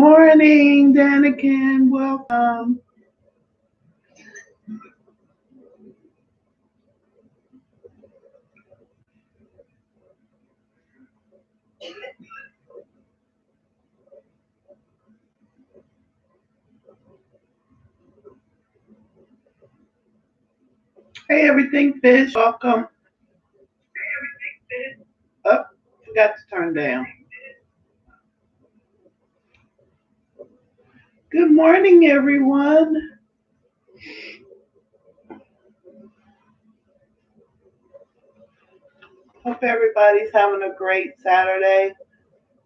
morning, Danikin. Welcome. Hey, everything fish. Welcome. Oh, forgot to turn down. Good morning, everyone. Hope everybody's having a great Saturday.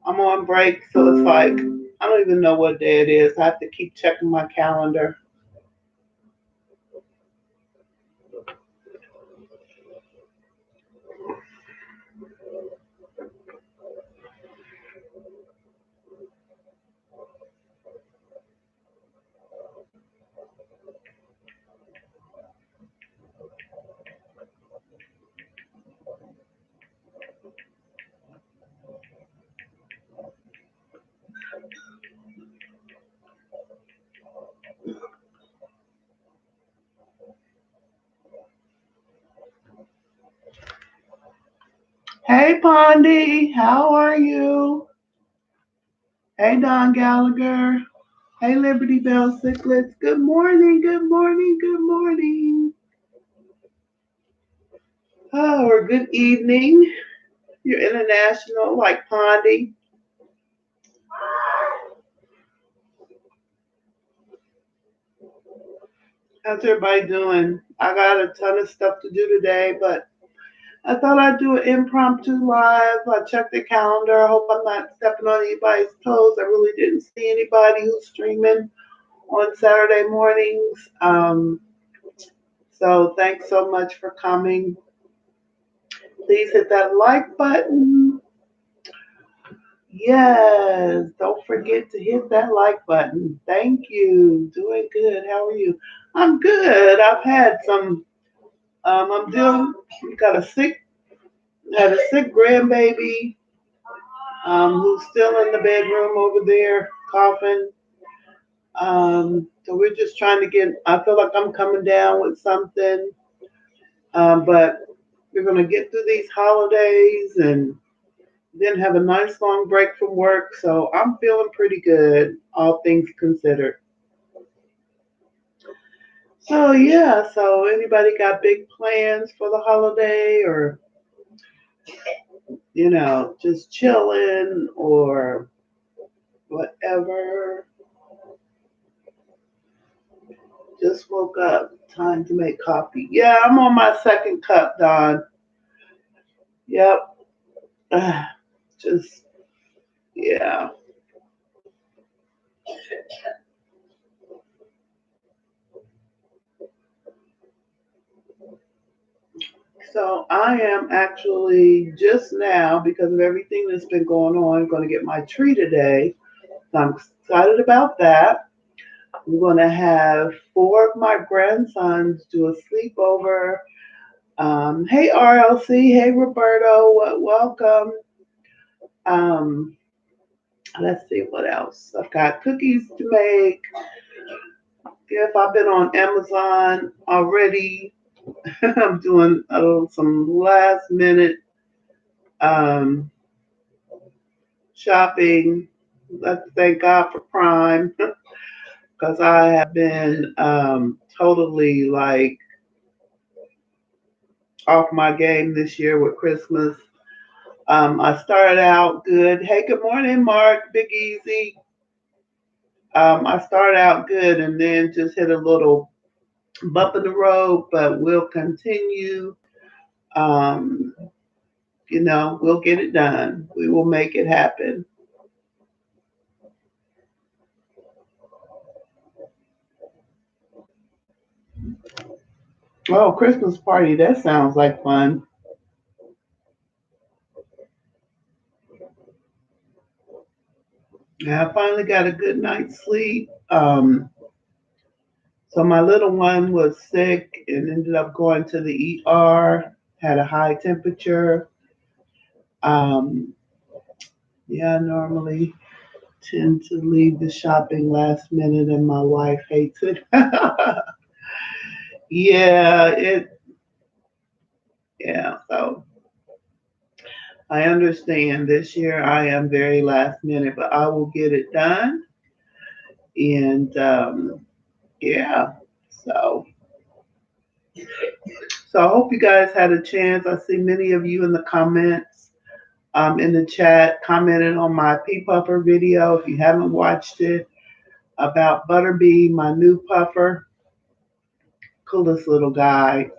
I'm on break, so it's like I don't even know what day it is. I have to keep checking my calendar. Hey, Pondy. How are you? Hey, Don Gallagher. Hey, Liberty Bell Sicklets. Good morning. Good morning. Good morning. Oh, or good evening. You're international, like Pondy. How's everybody doing? I got a ton of stuff to do today, but I thought I'd do an impromptu live. I checked the calendar. I hope I'm not stepping on anybody's toes. I really didn't see anybody who's streaming on Saturday mornings. So thanks so much for coming. Please hit that like button. Yes, don't forget to hit that like button. Thank you. Doing good. How are you? I'm good. I've had some. I'm dealing. Got a sick. Had a sick grandbaby. Who's still in the bedroom over there coughing. So we're just trying to get. I feel like I'm coming down with something. But we're gonna get through these holidays and then have a nice long break from work. So I'm feeling pretty good, all things considered. So yeah, so anybody got big plans for the holiday or just chilling or whatever? Just woke up. Time to make coffee. Yeah, I'm on my second cup, Don. Yep. Just yeah. So I am actually just now, because of everything that's been going on, going to get my tree today. So I'm excited about that. I'm going to have four of my grandsons do a sleepover. Hey RLC, hey Roberto, welcome. Um, let's see what else. I've got cookies to make. If I've been on Amazon already, I'm doing some last minute um, shopping. Let's thank God for Prime because I have been totally like off my game this year with Christmas. I started out good. Hey, good morning, Mark. Big Easy. I started out good and then just hit a little bump in the road, but we'll continue. Um, we'll get it done. We will make it happen. Oh, Christmas party. That sounds like fun. Yeah, I finally got a good night's sleep. So my little one was sick and ended up going to the ER, had a high temperature. Um, yeah, normally. tend to leave the shopping last minute and my wife hates it. Yeah, so I understand this year I am very last minute, but I will get it done. And yeah, so I hope you guys had a chance. I see many of you in the comments, in the chat, commenting on my pea puffer video. If you haven't watched it, about Butterbee, my new puffer, coolest little guy.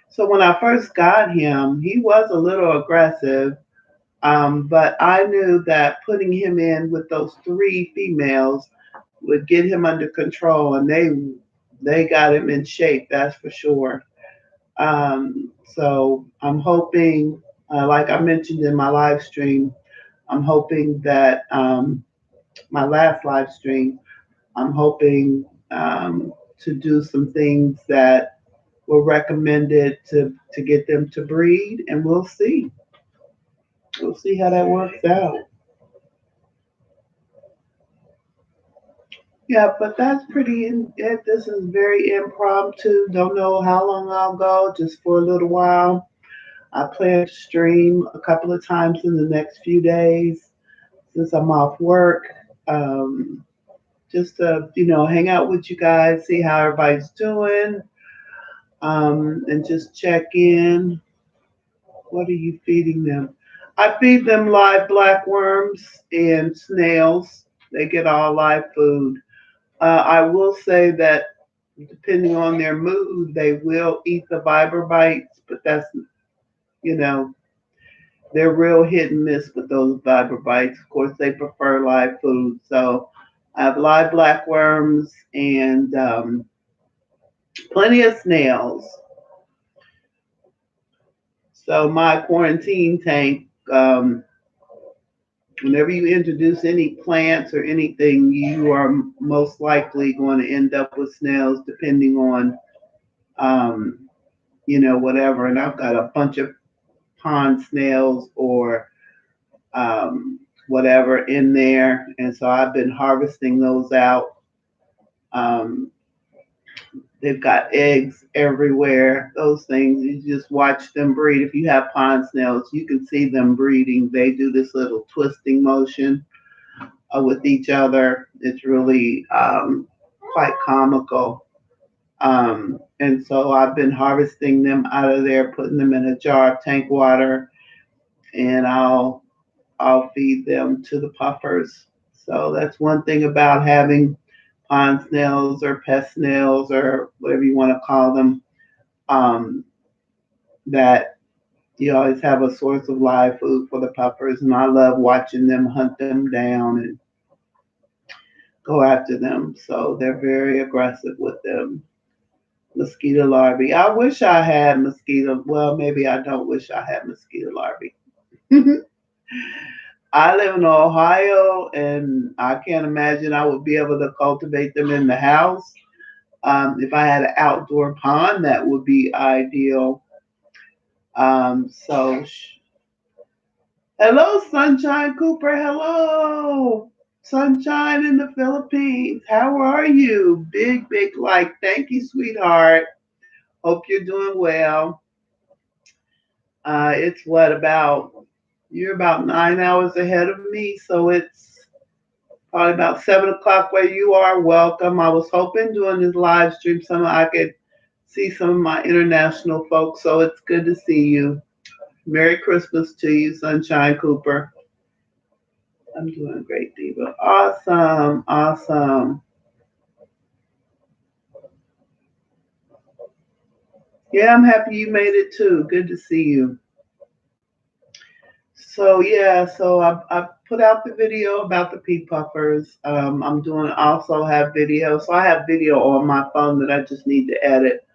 So when I first got him, he was a little aggressive, but I knew that putting him in with those three females would get him under control, and they got him in shape. That's for sure. So I'm hoping, like I mentioned in my live stream, I'm hoping that my last live stream, I'm hoping to do some things that were recommended to get them to breed, and we'll see. We'll see how that works out. Yeah, but that's pretty. This is very impromptu. Don't know how long I'll go. Just for a little while. I plan to stream a couple of times in the next few days since I'm off work. Um, just to hang out with you guys, see how everybody's doing, and just check in. What are you feeding them? I feed them live black worms and snails. They get all live food. I will say that depending on their mood, they will eat the fiber bites, but that's, you know, they're real hit and miss with those fiber bites. Of course, they prefer live food. So I have live black worms and plenty of snails. So my quarantine tank, whenever you introduce any plants or anything, you are most likely going to end up with snails, depending on, um, whatever. And I've got a bunch of pond snails or whatever in there, and so I've been harvesting those out. Um, they've got eggs everywhere. Those things, you just watch them breed. If you have pond snails, you can see them breeding. They do this little twisting motion with each other. It's really quite comical. And so I've been harvesting them out of there, putting them in a jar of tank water, and I'll feed them to the puffers. So that's one thing about having pond snails or pest snails or whatever you want to call them, um, that you always have a source of live food for the puffers. And I love watching them hunt them down and go after them. So they're very aggressive with them. Mosquito larvae. I wish I had mosquito. Well, maybe I don't wish I had mosquito larvae. I live in Ohio, and I can't imagine I would be able to cultivate them in the house. If I had an outdoor pond, that would be ideal. So, hello, Sunshine Cooper. Hello, Sunshine in the Philippines. How are you? Big, big like. Thank you, sweetheart. Hope you're doing well. It's what about, you're about 9 hours ahead of me, so it's probably about 7 o'clock where you are. Welcome. I was hoping doing this live stream I could see some of my international folks, so it's good to see you. Merry Christmas to you, Sunshine Cooper. I'm doing great, Diva. Awesome, awesome. Yeah, I'm happy you made it too. Good to see you. So yeah, so I put out the video about the pea puffers. I'm doing also have video. So I have video on my phone that I just need to edit.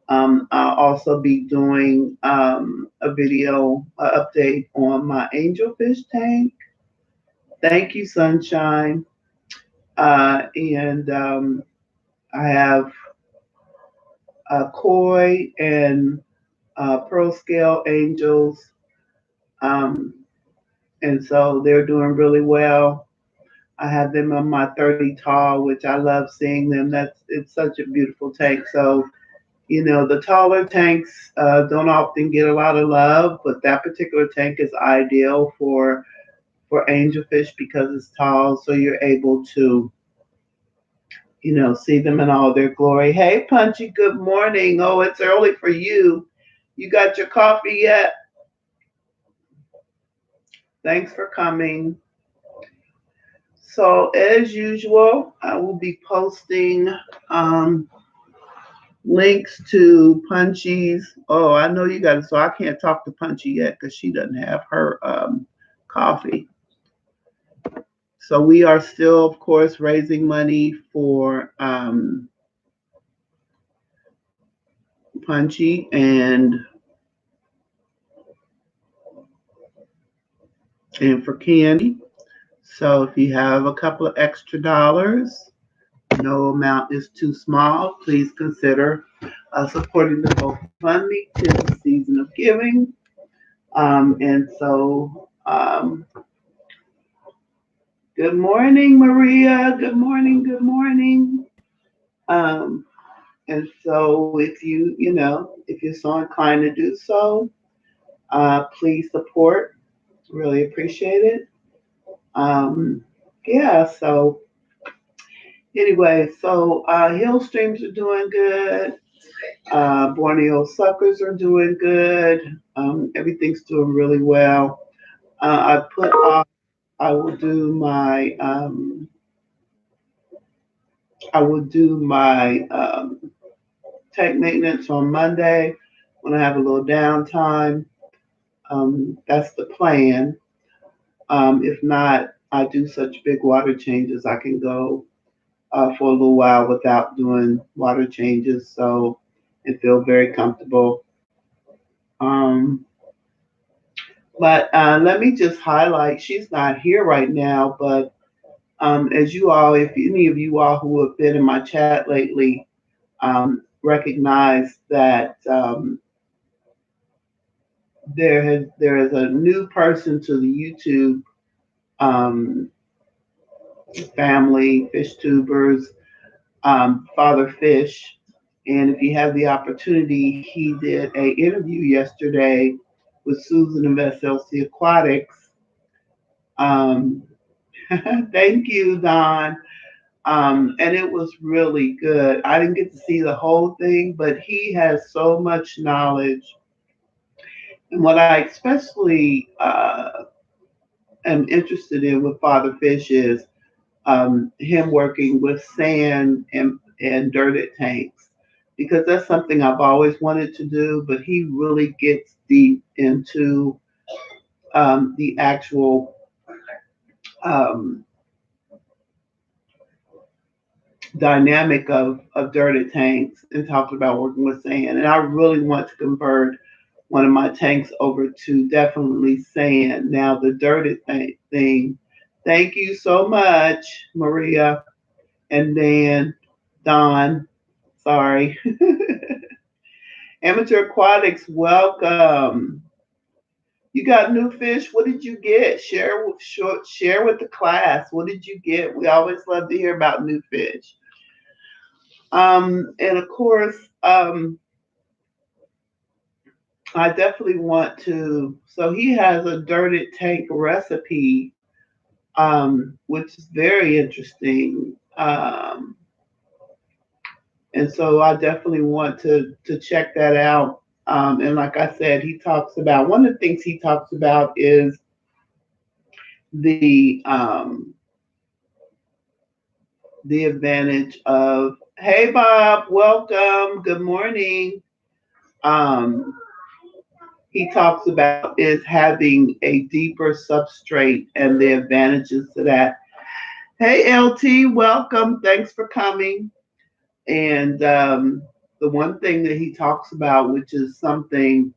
I'll also be doing a video update on my angelfish tank. Thank you, Sunshine. And I have koi and pearl scale angels. Um, and so they're doing really well. I have them on my 30 tall, which I love seeing them. It's such a beautiful tank. So, the taller tanks don't often get a lot of love, but that particular tank is ideal for angelfish because it's tall, so you're able to, see them in all their glory. Hey, Punchy, good morning. Oh, it's early for you. You got your coffee yet? Thanks for coming. So, as usual, I will be posting um, links to Punchy's. Oh, I know you got it. So, I can't talk to Punchy yet because she doesn't have her coffee. So, we are still, of course, raising money for Punchy and for Candy. So, if you have a couple of extra dollars, no amount is too small. Please consider supporting the GoFundMe. Tis the season of giving. Good morning, Maria. Good morning. Good morning. Um, and so, if you're so inclined to do so, please support. Really appreciate it. Um, yeah. So anyway, Hill Streams are doing good. Borneo Suckers are doing good. Everything's doing really well. I put off. I will do my. I will do my tank maintenance on Monday when I have a little downtime. That's the plan. If not, I do such big water changes. I can go for a little while without doing water changes, so and feel very comfortable. Um, but let me just highlight. She's not here right now, but as you all, if any of you all who have been in my chat lately, recognize that there is a new person to the YouTube um, family, fish tubers, Father Fish. And if you have the opportunity, he did a interview yesterday with Susan of SLC Aquatics. Um, thank you, Don. And it was really good. I didn't get to see the whole thing, but he has so much knowledge. And what I especially am interested in with Father Fish is him working with sand and dirted tanks because that's something I've always wanted to do, but he really gets deep into the actual um, dynamic of dirted tanks and talked about working with sand. And I really want to convert one of my tanks over to definitely sand. Now, the dirted thing, thank you so much, Maria. And then Don, sorry. Amateur Aquatics, welcome. You got new fish. What did you get? Share with the class. What did you get? We always love to hear about new fish. And of course, I definitely want to. So he has a dirted tank recipe, which is very interesting. And so I definitely want to check that out. And like I said, he talks about one of the things he talks about is the advantage of, hey Bob, welcome, good morning. Um, he talks about is having a deeper substrate and the advantages to that. Hey LT, welcome, thanks for coming. And the one thing that he talks about, which is something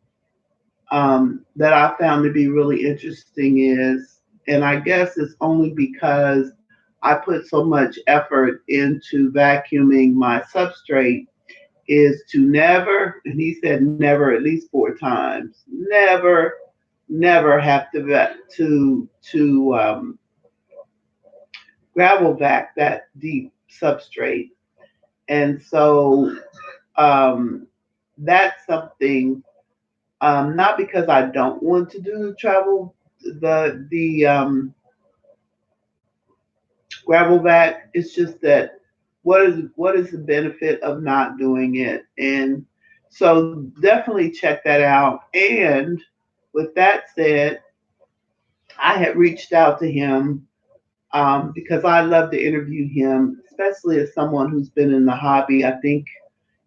that I found to be really interesting, is, and I guess it's only because I put so much effort into vacuuming my substrate, is to never, and he said never at least 4 times, never have to gravel back, that deep substrate. And so um, that's something, not because I don't want to do the gravel back. It's just that what is the benefit of not doing it? And so definitely check that out. And with that said, I had reached out to him because I love to interview him, especially as someone who's been in the hobby. I think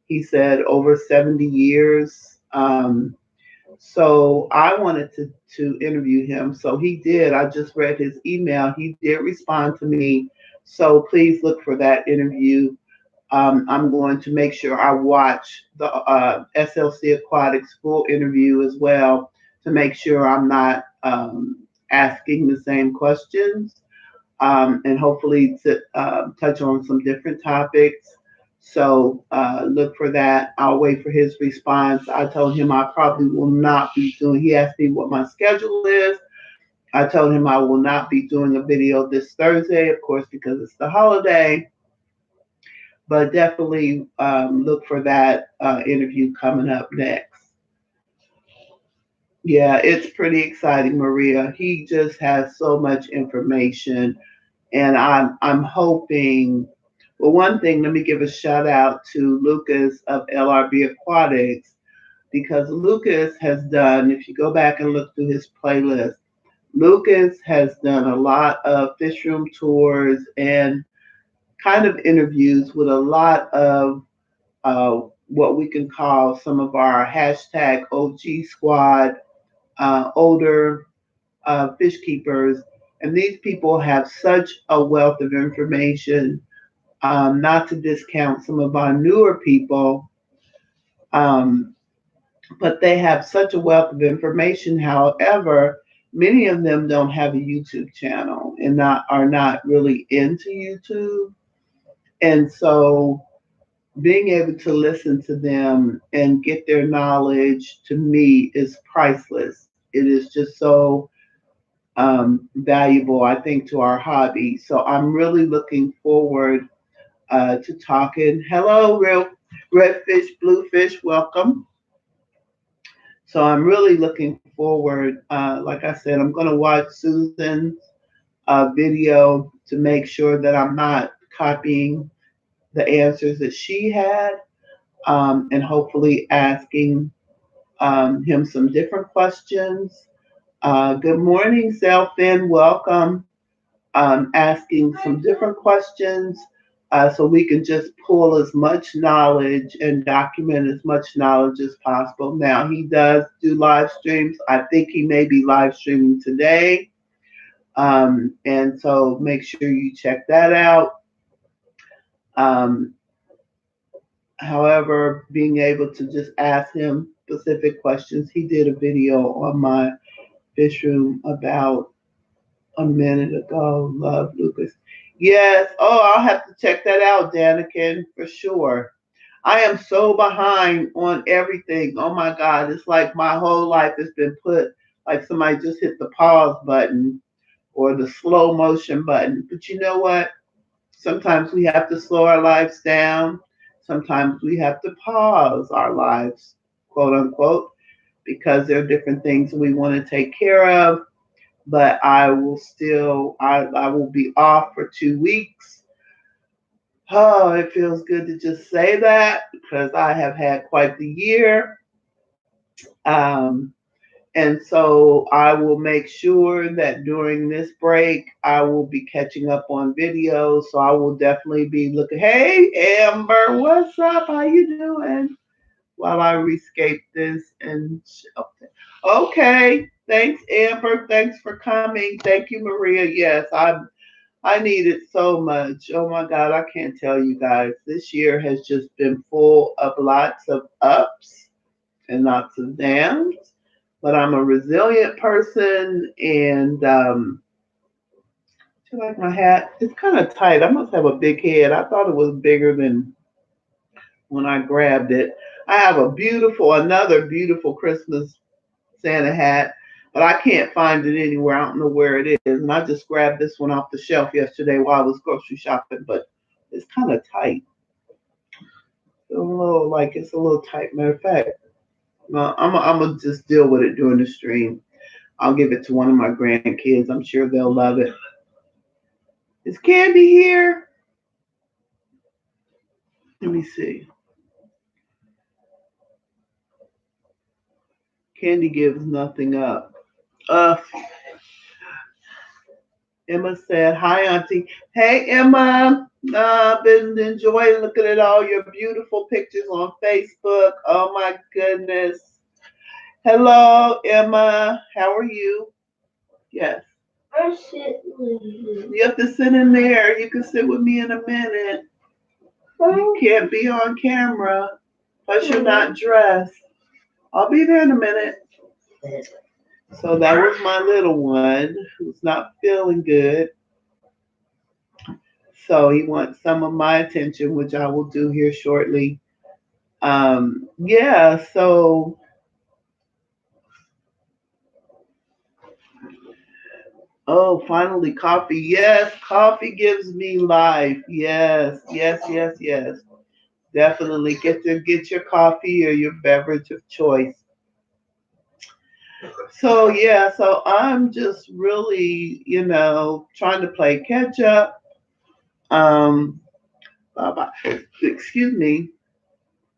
he said over 70 years. So I wanted to interview him. So he did. I just read his email. He did respond to me. So please look for that interview. I'm going to make sure I watch the SLC Aquatics full interview as well to make sure I'm not asking the same questions, and hopefully to touch on some different topics. So look for that. I'll wait for his response. I told him I probably will not be doing, he asked me what my schedule is. I told him I will not be doing a video this Thursday, of course, because it's the holiday, but definitely look for that interview coming up next. Yeah, it's pretty exciting, Maria. He just has so much information, and I'm hoping. Well, one thing, let me give a shout out to Lucas of LRB Aquatics because Lucas has done. If you go back and look through his playlist, Lucas has done a lot of fish room tours and kind of interviews with a lot of what we can call some of our hashtag OG squad, older fish keepers. And these people have such a wealth of information, not to discount some of our newer people, um, but they have such a wealth of information. However, many of them don't have a YouTube channel and are not really into YouTube. And so being able to listen to them and get their knowledge to me is priceless. It is just so valuable, I think, to our hobby. So I'm really looking forward to talking. Hello, real redfish, bluefish, welcome. So I'm really looking forward. Like I said, I'm going to watch Susan's video to make sure that I'm not copying the answers that she had, and hopefully asking him some different questions. Good morning, Selfin. Welcome. Asking some different questions so we can just pull as much knowledge and document as much knowledge as possible. Now, he does do live streams. I think he may be live streaming today. And so make sure you check that out. Um, However, being able to just ask him specific questions, he did a video on my fish room about a minute ago. Love Lucas. Yes. Oh, I'll have to check that out, Danikin, for sure. I am so behind on everything. Oh my God. It's like my whole life has been put, like somebody just hit the pause button or the slow motion button. But you know what? Sometimes we have to slow our lives down. Sometimes we have to pause our lives, quote unquote, because there are different things we want to take care of. But I will be off for 2 weeks. Oh, it feels good to just say that because I have had quite the year. Um, and so I will make sure that during this break, I will be catching up on videos. So I will definitely be looking. Hey, Amber, what's up? How you doing? While I rescape this and okay. Thanks, Amber. Thanks for coming. Thank you, Maria. Yes, I need it so much. Oh my God, I can't tell you guys. This year has just been full of lots of ups and lots of downs. But I'm a resilient person, and do you like my hat? It's kind of tight. I must have a big head. I thought it was bigger than when I grabbed it. I have another beautiful Christmas Santa hat but I can't find it anywhere. I don't know where it is. And I just grabbed this one off the shelf yesterday while I was grocery shopping, but it's kind of tight. It's a little tight. Matter of fact, I'm gonna just deal with it during the stream. I'll give it to one of my grandkids. I'm sure they'll love it. Is Candy here? Let me see. Candy gives nothing up. Uh, Emma said, "Hi, Auntie. Hey, Emma. Been enjoying looking at all your beautiful pictures on Facebook. Oh my goodness. Hello, Emma. How are you? Yes. I sit with you. You have to sit in there. You can sit with me in a minute. You can't be on camera. Plus, you're not dressed. I'll be there in a minute." So that was my little one who's not feeling good. So he wants some of my attention, which I will do here shortly. Yeah, so oh, finally coffee. Yes, coffee gives me life. Yes, yes, yes, yes. Definitely get your coffee or your beverage of choice. So yeah, so I'm just really, trying to play catch up. Um, excuse me,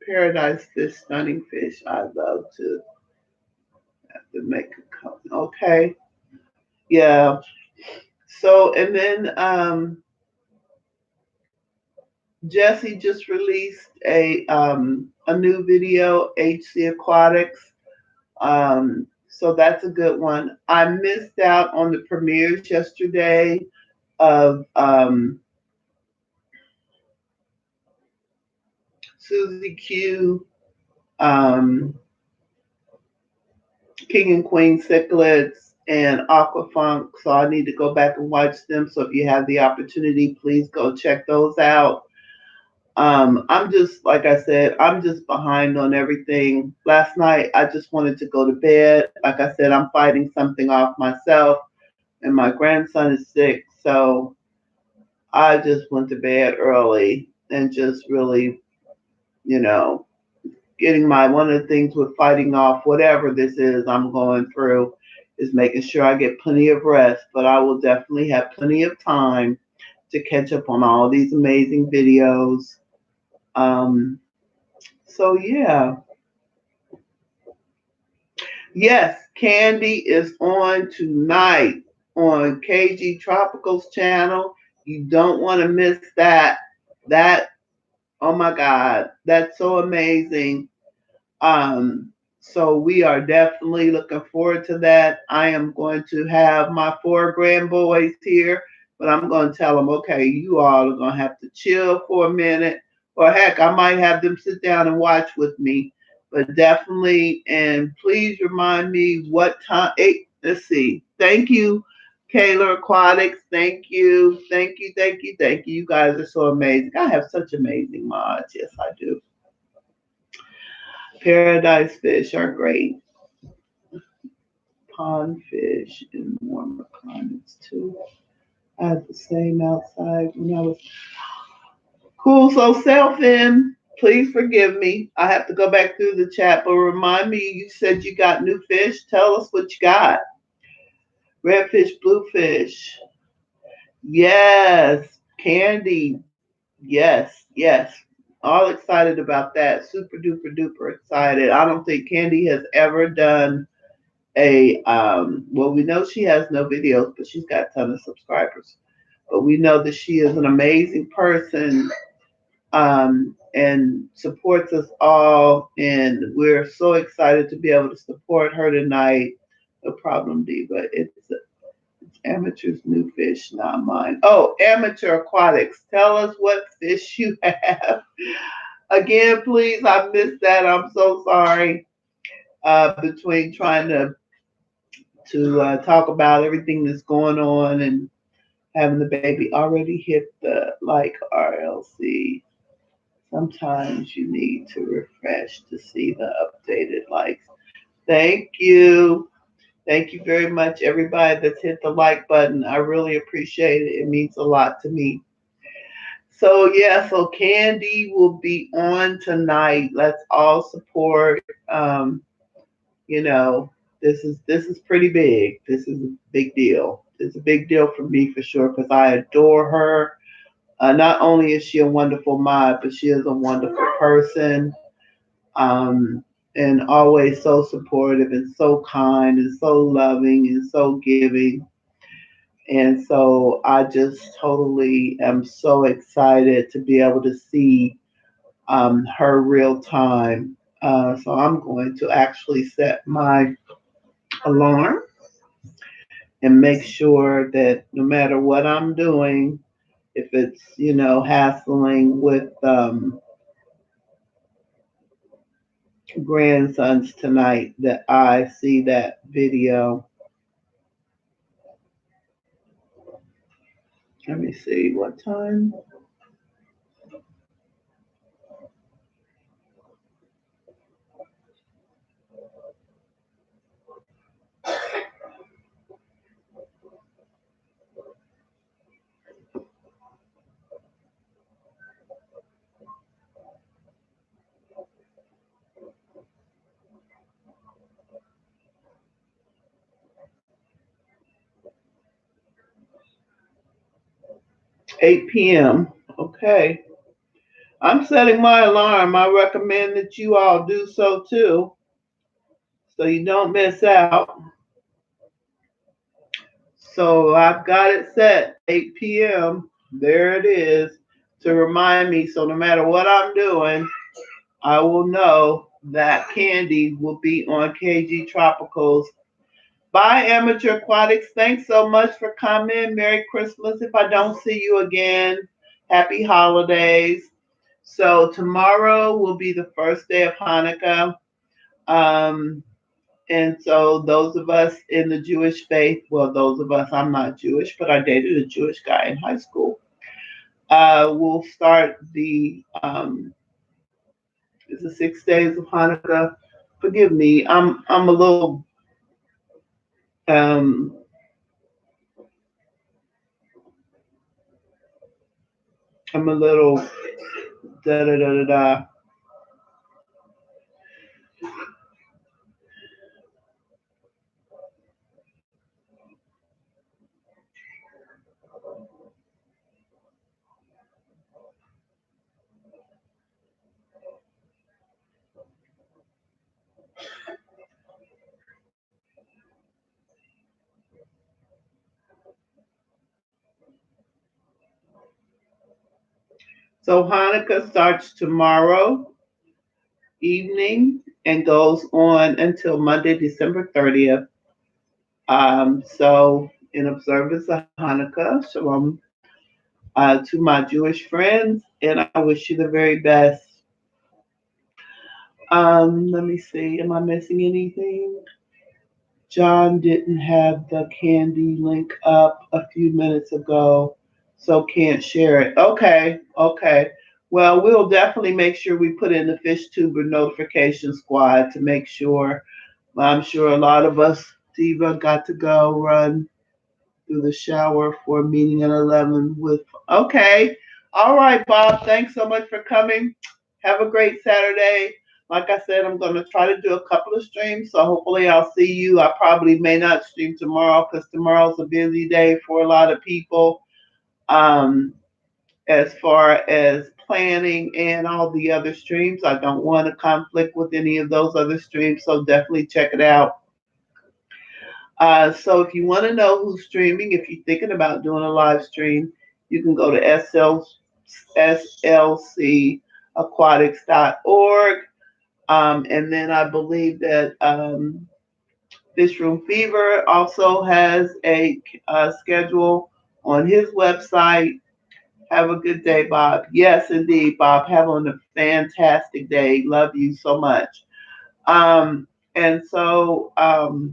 paradise fish, stunning fish. I love to make a cup. Okay, yeah. So and then Jesse just released a new video, HC Aquatics. So that's a good one. I missed out on the premieres yesterday of Susie Q, um, King and Queen Cichlids, and Aquafunk. So I need to go back and watch them. So if you have the opportunity, please go check those out. I'm just, like I said, I'm just behind on everything. Last night, I just wanted to go to bed. Like I said, I'm fighting something off myself, and my grandson is sick. So I just went to bed early and just really, you know, getting one of the things with fighting off whatever this is I'm going through is making sure I get plenty of rest. But I will definitely have plenty of time to catch up on all these amazing videos. Um, so yeah. Yes, Candy is on tonight on KG Tropicals channel. You don't want to miss that. That, oh my God, that's so amazing. So we are definitely looking forward to that. I am going to have my 4 grandboys here, but I'm going to tell them, okay, you all are going to have to chill for a minute. Or heck, I might have them sit down and watch with me. But definitely, and please remind me what time. Let's see. Thank you, Caylor Aquatics. Thank you. Thank you. Thank you. Thank you. You guys are so amazing. I have such amazing mods. Yes, I do. Paradise fish are great. Pond fish in warmer climates too. I had the same outside when I was cool. So Selfin, please forgive me. I have to go back through the chat, but remind me. You said you got new fish. Tell us what you got. Redfish, bluefish. Yes, candy. Yes, yes. All excited about that. Super duper duper excited. I don't think Candy has ever done well, we know she has no videos, but she's got a ton of subscribers. But we know that she is an amazing person, and supports us all, and we're so excited to be able to support her tonight. No problem, Diva. It's Amateur's new fish, not mine. Oh, Amateur Aquatics. Tell us what fish you have. Again, please, I missed that. I'm so sorry. Between trying to talk about everything that's going on and having the baby already hit the like RLC. Sometimes you need to refresh to see the updated likes. Thank you. Thank you very much, everybody that's hit the like button. I really appreciate it. It means a lot to me. So yeah, so Candy will be on tonight. Let's all support. You know, this is pretty big. This is a big deal. It's a big deal for me for sure because I adore her. Not only is she a wonderful mom, but she is a wonderful person. Um, and always so supportive and so kind and so loving and so giving. And so I just totally am so excited to be able to see her real time. So I'm going to actually set my alarm and make sure that no matter what I'm doing, if it's, hassling with grandsons tonight, that I see that video. Let me see what time. 8 p.m. Okay. I'm setting my alarm. I recommend that you all do so too, so you don't miss out. So I've got it set 8 p.m. There it is to remind me. So no matter what I'm doing, I will know that Candy will be on KG Tropicals. Bye, Amateur Aquatics. Thanks so much for coming. Merry Christmas. If I don't see you again, happy holidays. So tomorrow will be the first day of Hanukkah. Um, and so those of us in the Jewish faith, well, those of us, I'm not Jewish, but I dated a Jewish guy in high school. We'll start it's the 6 days of Hanukkah. Forgive me, I'm a little, um, I'm a little da da da da da. So Hanukkah starts tomorrow evening and goes on until Monday, December 30th. So in observance of Hanukkah, Shalom to my Jewish friends, and I wish you the very best. Let me see, am I missing anything? John didn't have the candy link up a few minutes ago, so can't share it. Okay, okay. Well, we'll definitely make sure we put in the fish tuber notification squad to make sure. I'm sure a lot of us, Diva, got to go run through the shower for a meeting at 11 with. Okay. All right, Bob. Thanks so much for coming. Have a great Saturday. Like I said, I'm going to try to do a couple of streams, so hopefully I'll see you. I probably may not stream tomorrow because tomorrow's a busy day for a lot of people, um, as far as planning and all the other streams. I don't want to conflict with any of those other streams, so definitely check it out. So if you want to know who's streaming, if you're thinking about doing a live stream, you can go to slcaquatics.org. And then I believe that Fish Room Fever also has a schedule on his website. Have a good day, Bob. Yes, indeed, Bob. Have a fantastic day. Love you so much. And so I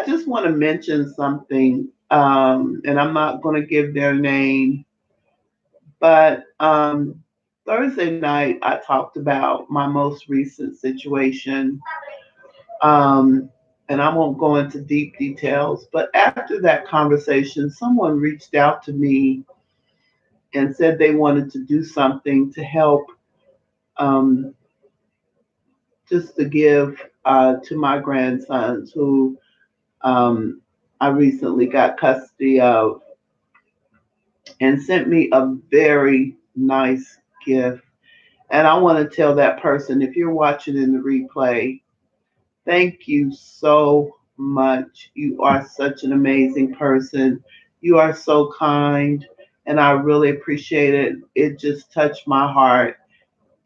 just want to mention something, and I'm not going to give their name, but Thursday night I talked about my most recent situation. Um, and I won't go into deep details, but after that conversation, someone reached out to me and said they wanted to do something to help, um, just to give to my grandsons who, um, I recently got custody of, and sent me a very nice gift. And I want to tell that person, if you're watching in the replay, thank you so much. You are such an amazing person. You are so kind, and I really appreciate it. It just touched my heart.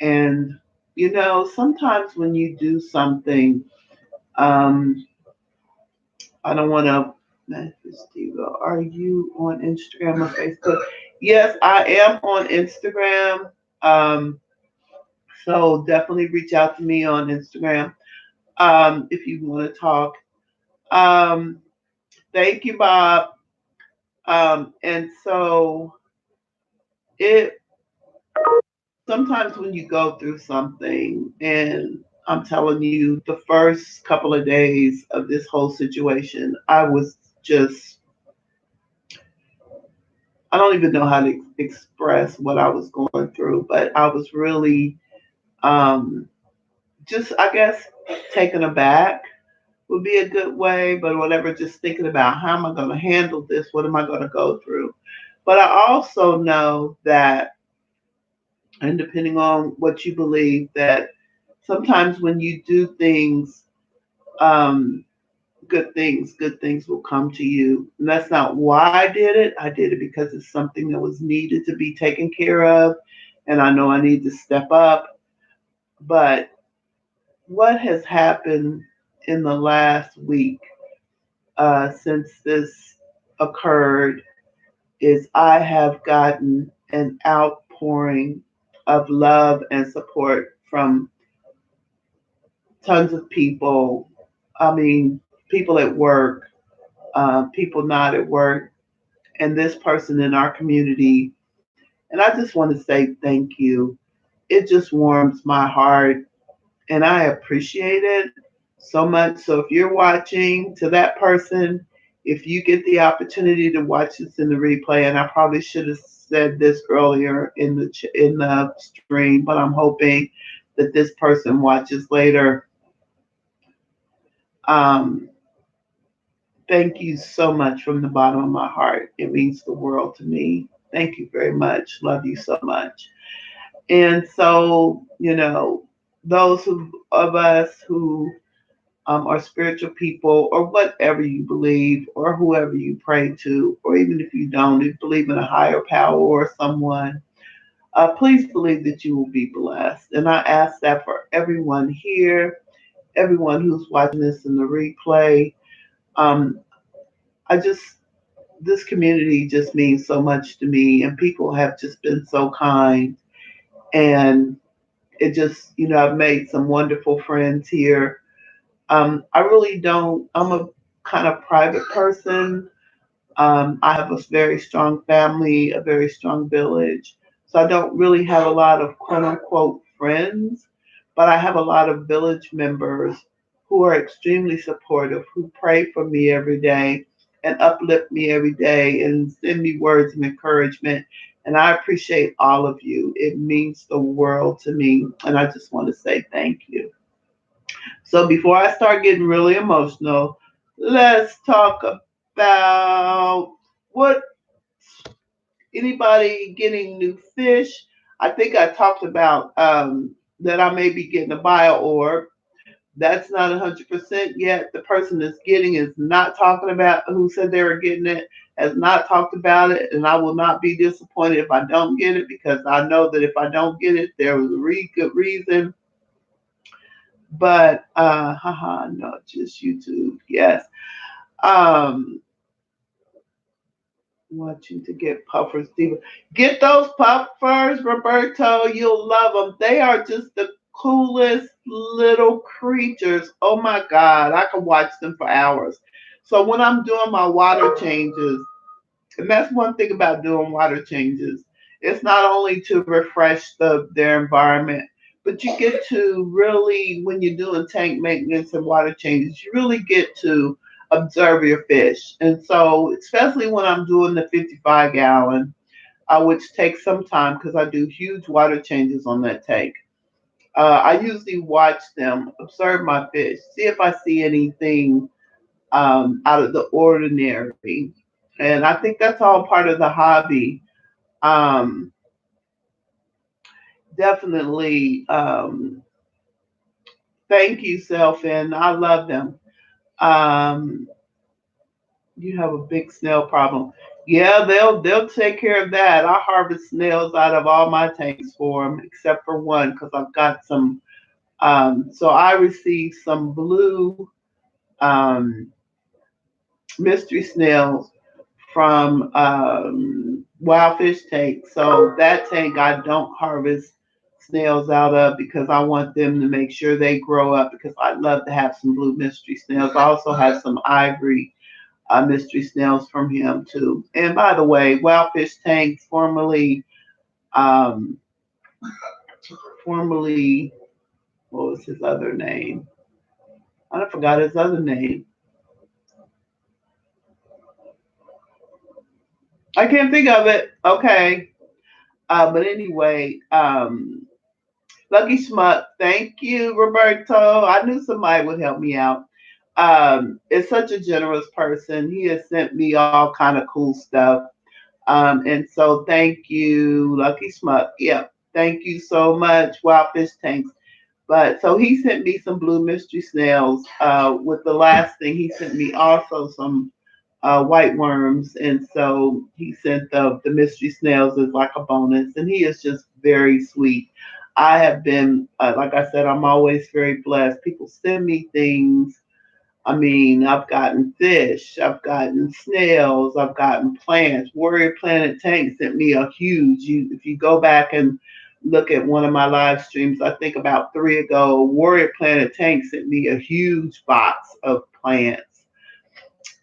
And, sometimes when you do something, um, I don't want to. Diva, are you on Instagram or Facebook? Yes, I am on Instagram. Um, so definitely reach out to me on Instagram if you want to talk. Um, Thank you, Bob. And so it sometimes when you go through something, and I'm telling you, the first couple of days of this whole situation, I was just, I don't even know how to express what I was going through, but I was really um, just, I guess, taken aback would be a good way, but whatever, just thinking about how am I going to handle this? What am I going to go through? But I also know that, and depending on what you believe, that sometimes when you do things, um, good things will come to you. And that's not why I did it. I did it because it's something that was needed to be taken care of. And I know I need to step up. But what has happened in the last week since this occurred is I have gotten an outpouring of love and support from tons of people. I mean, people at work, people not at work, and this person in our community. And I just want to say thank you. It just warms my heart, and I appreciate it so much. So if you're watching, to that person, if you get the opportunity to watch this in the replay, and I probably should have said this earlier in the stream, but I'm hoping that this person watches later. Um, Thank you so much from the bottom of my heart. It means the world to me. Thank you very much. Love you so much. And so, those of us who are spiritual people, or whatever you believe, or whoever you pray to, or even if you don't, if you believe in a higher power or someone, please believe that you will be blessed. And I ask that for everyone here, everyone who's watching this in the replay. Um, I just, this community just means so much to me, and people have just been so kind. And it just, I've made some wonderful friends here. I really don't, I'm a kind of private person. I have a very strong family, a very strong village. So I don't really have a lot of quote unquote friends, but I have a lot of village members who are extremely supportive, who pray for me every day and uplift me every day and send me words of encouragement. And I appreciate all of you. It means the world to me. And I just want to say thank you. So before I start getting really emotional, let's talk about what anybody getting new fish. I think I talked about that I may be getting a bio orb. That's not 100% yet. The person that's getting is not talking about who said they were getting it, has not talked about it, and I will not be disappointed if I don't get it, because I know that if I don't get it, there was a really good reason. But haha, no, just YouTube. Yes. Um, want you to get puffers, Diva. Get those puffers, Roberto. You'll love them. They are just the coolest little creatures. Oh my God, I can watch them for hours. So when I'm doing my water changes, and that's one thing about doing water changes, it's not only to refresh their environment, but you get to really, when you're doing tank maintenance and water changes, you really get to observe your fish. And so, especially when I'm doing the 55 gallon, which takes some time because I do huge water changes on that tank. I usually watch them, observe my fish, see if I see anything out of the ordinary. And I think that's all part of the hobby. Um, Definitely. Thank you, Selfin. I love them. Um, you have a big snail problem. Yeah, they'll take care of that. I harvest snails out of all my tanks for them, except for one, because I've got some. So I received some blue um, mystery snails from Wild Fish Tank. So that tank I don't harvest snails out of because I want them to make sure they grow up because I'd love to have some blue mystery snails. I also have some ivory mystery snails from him too. And by the way, Wild Fish Tank, um, formerly, what was his other name? I forgot his other name. I can't think of it. Okay. But anyway, Lucky Schmuck, thank you, Roberto. I knew somebody would help me out. Is such a generous person. He has sent me all kind of cool stuff. And so thank you, Lucky Schmuck. Yep. Thank you so much, Wild Fish Tanks. But so he sent me some blue mystery snails. With the last thing, he sent me also some white worms, and so he sent the mystery snails as like a bonus. And he is just very sweet. I have been, like I said, I'm always very blessed. People send me things. I mean, I've gotten fish, I've gotten snails, I've gotten plants. Warrior Planet Tank sent me a huge. If you go back and look at one of my live streams, I think about three ago, Warrior Planet Tank sent me a huge box of plants.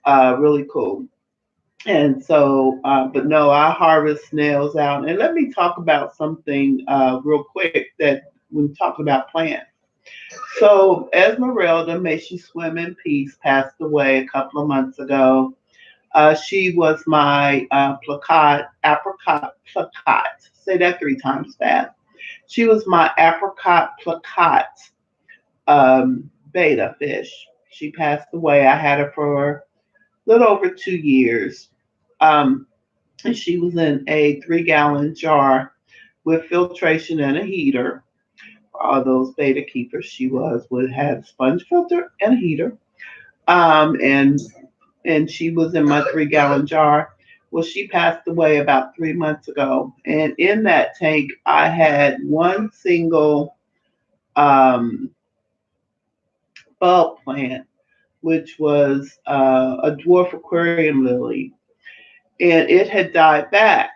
Really cool. And so, but no, I harvest snails out. And let me talk about something real quick that when talking about plants. So Esmeralda, may she swim in peace, passed away a couple of months ago. She was my apricot placate. Say that three times fast. She was my apricot placate beta fish. She passed away. I had her for a little over 2 years. Um, and she was in a 3 gallon jar with filtration and a heater. All those beta keepers she was would have sponge filter and a heater. And she was in my 3 gallon jar. Well, she passed away about 3 months ago. And in that tank, I had one single um, bulb plant, which was a dwarf aquarium lily, and it had died back.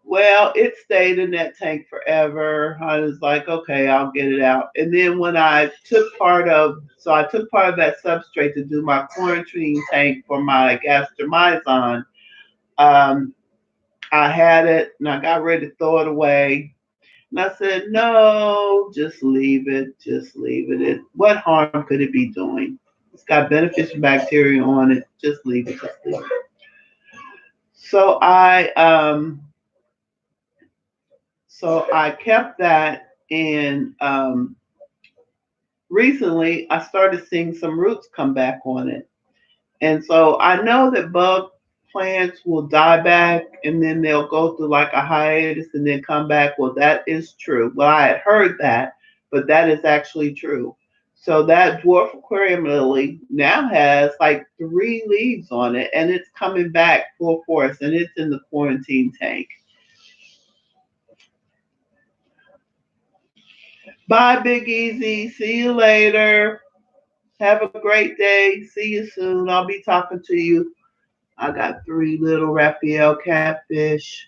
Well, it stayed in that tank forever. I was like, okay, I'll get it out. And then when I took part of that substrate to do my quarantine tank for my gastromyzon. Um, I had it and I got ready to throw it away. And I said, no, just leave it. Just leave it. What harm could it be doing? It's got beneficial bacteria on it. Just leave it. Just leave it. So I kept that, and recently I started seeing some roots come back on it. And so I know that bug plants will die back and then they'll go through like a hiatus and then come back. Well, that is true. Well, I had heard that, but that is actually true. So that dwarf aquarium lily now has like 3 leaves on it and it's coming back full force and it's in the quarantine tank. Bye, Big Easy. See you later. Have a great day. See you soon. I'll be talking to you. I got 3 little Raphael catfish,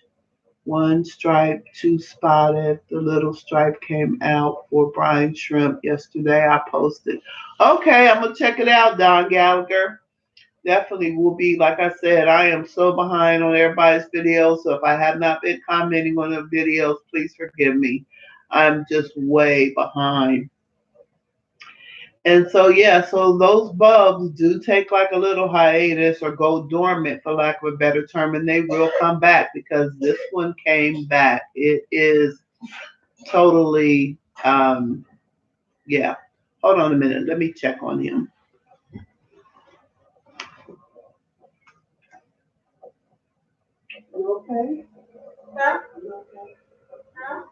one striped, two spotted. The little stripe came out for brine shrimp yesterday. I posted. Okay, I'm going to check it out, Don Gallagher. Definitely will be, like I said, I am so behind on everybody's videos. So if I have not been commenting on the videos, please forgive me. I'm just way behind. And so, yeah, so those bulbs do take like a little hiatus or go dormant, for lack of a better term, and they will come back because this one came back. It is totally, yeah. Hold on a minute. Let me check on him. You okay? Huh? You okay? Huh?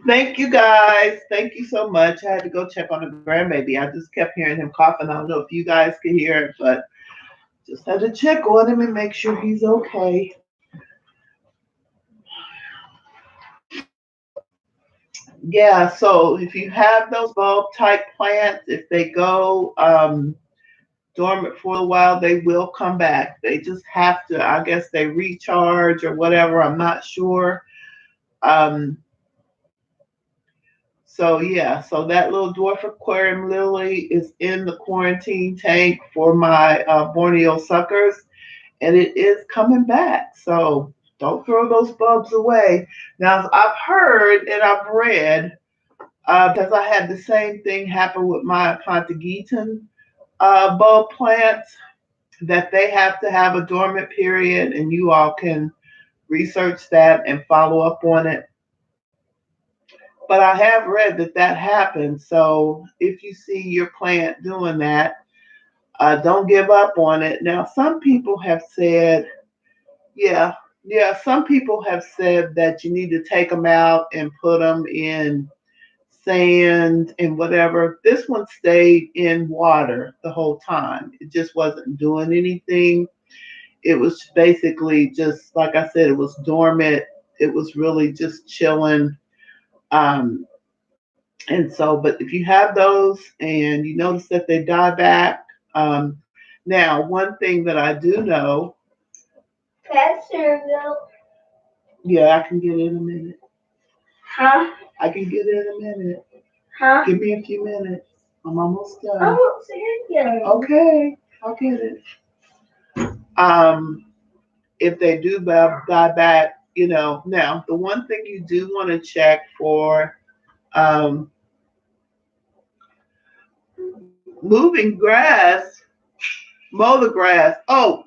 Thank you guys. Thank you so much. I had to go check on the grandbaby. I just kept hearing him coughing. I don't know if you guys could hear it, but just had to check on him and make sure he's okay. Yeah, so if you have those bulb type plants, if they go dormant for a while, they will come back. They just have to, I guess they recharge or whatever. I'm not sure. Um, so yeah, so that little dwarf aquarium lily is in the quarantine tank for my Borneo suckers, and it is coming back. So don't throw those bulbs away. Now I've heard and I've read because I had the same thing happen with my Pontigetan bulb plants that they have to have a dormant period, and you all can research that and follow up on it. But I have read that that happens. So if you see your plant doing that, don't give up on it. Now, some people have said, yeah, yeah, some people have said that you need to take them out and put them in sand and whatever. This one stayed in water the whole time. It just wasn't doing anything. It was basically just, like I said, it was dormant. It was really just chilling. Um, and so, but if you have those and you notice that they die back, now one thing that I do know, Pastor milk. Yeah, I can get it in a minute. Huh? I can get it in a minute. Huh? Give me a few minutes. I'm almost done. I won't see it yet. Okay, I'll get it. Um, if they do die back, now the one thing you do want to check for um, moving grass, mow the grass. Oh,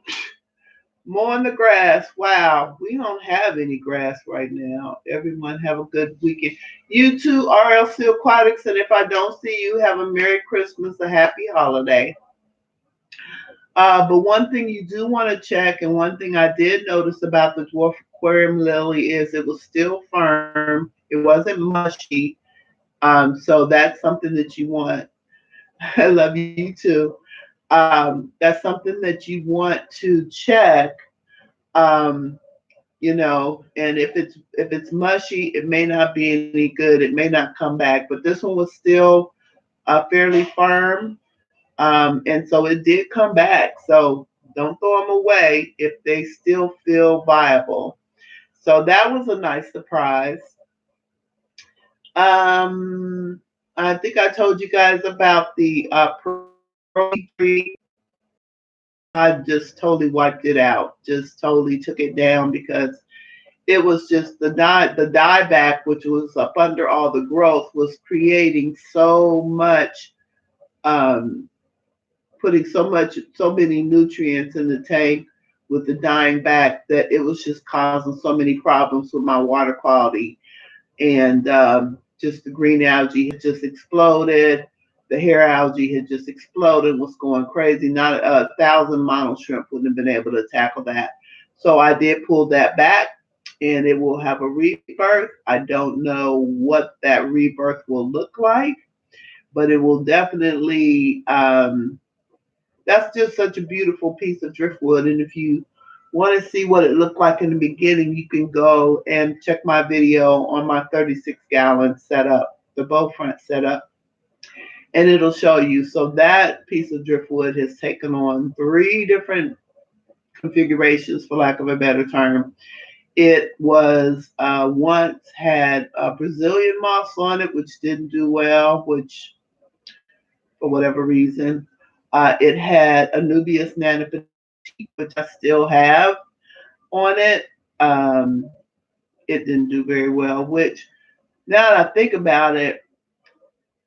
mowing the grass. Wow, we don't have any grass right now. Everyone have a good weekend. You too, RLC Aquatics, and if I don't see you, have a Merry Christmas, a Happy Holiday. But one thing you do want to check, and one thing I did notice about the dwarf aquarium lily is it was still firm. It wasn't mushy. So that's something that you want. I love you too. That's something that you want to check. Um, and if it's mushy, it may not be any good. It may not come back. But this one was still fairly firm. And so it did come back. So don't throw them away if they still feel viable. So that was a nice surprise. I think I told you guys about the protein tree. just totally wiped it out, just totally took it down because it was just the dieback, which was up under all the growth, was creating so much, um, putting so many nutrients in the tank with the dying back that it was just causing so many problems with my water quality. And just the green algae had just exploded. The hair algae had just exploded, was going crazy. Not a thousand mono shrimp wouldn't have been able to tackle that. So I did pull that back and it will have a rebirth. I don't know what that rebirth will look like, but it will definitely, that's just such a beautiful piece of driftwood. And if you want to see what it looked like in the beginning, you can go and check my video on my 36-gallon setup, the bow front setup, and it'll show you. So that piece of driftwood has taken on 3 different configurations, for lack of a better term. It was once had a Brazilian moss on it, which didn't do well, which for whatever reason. It had Anubias nana, which I still have on it. It didn't do very well, which now that I think about it,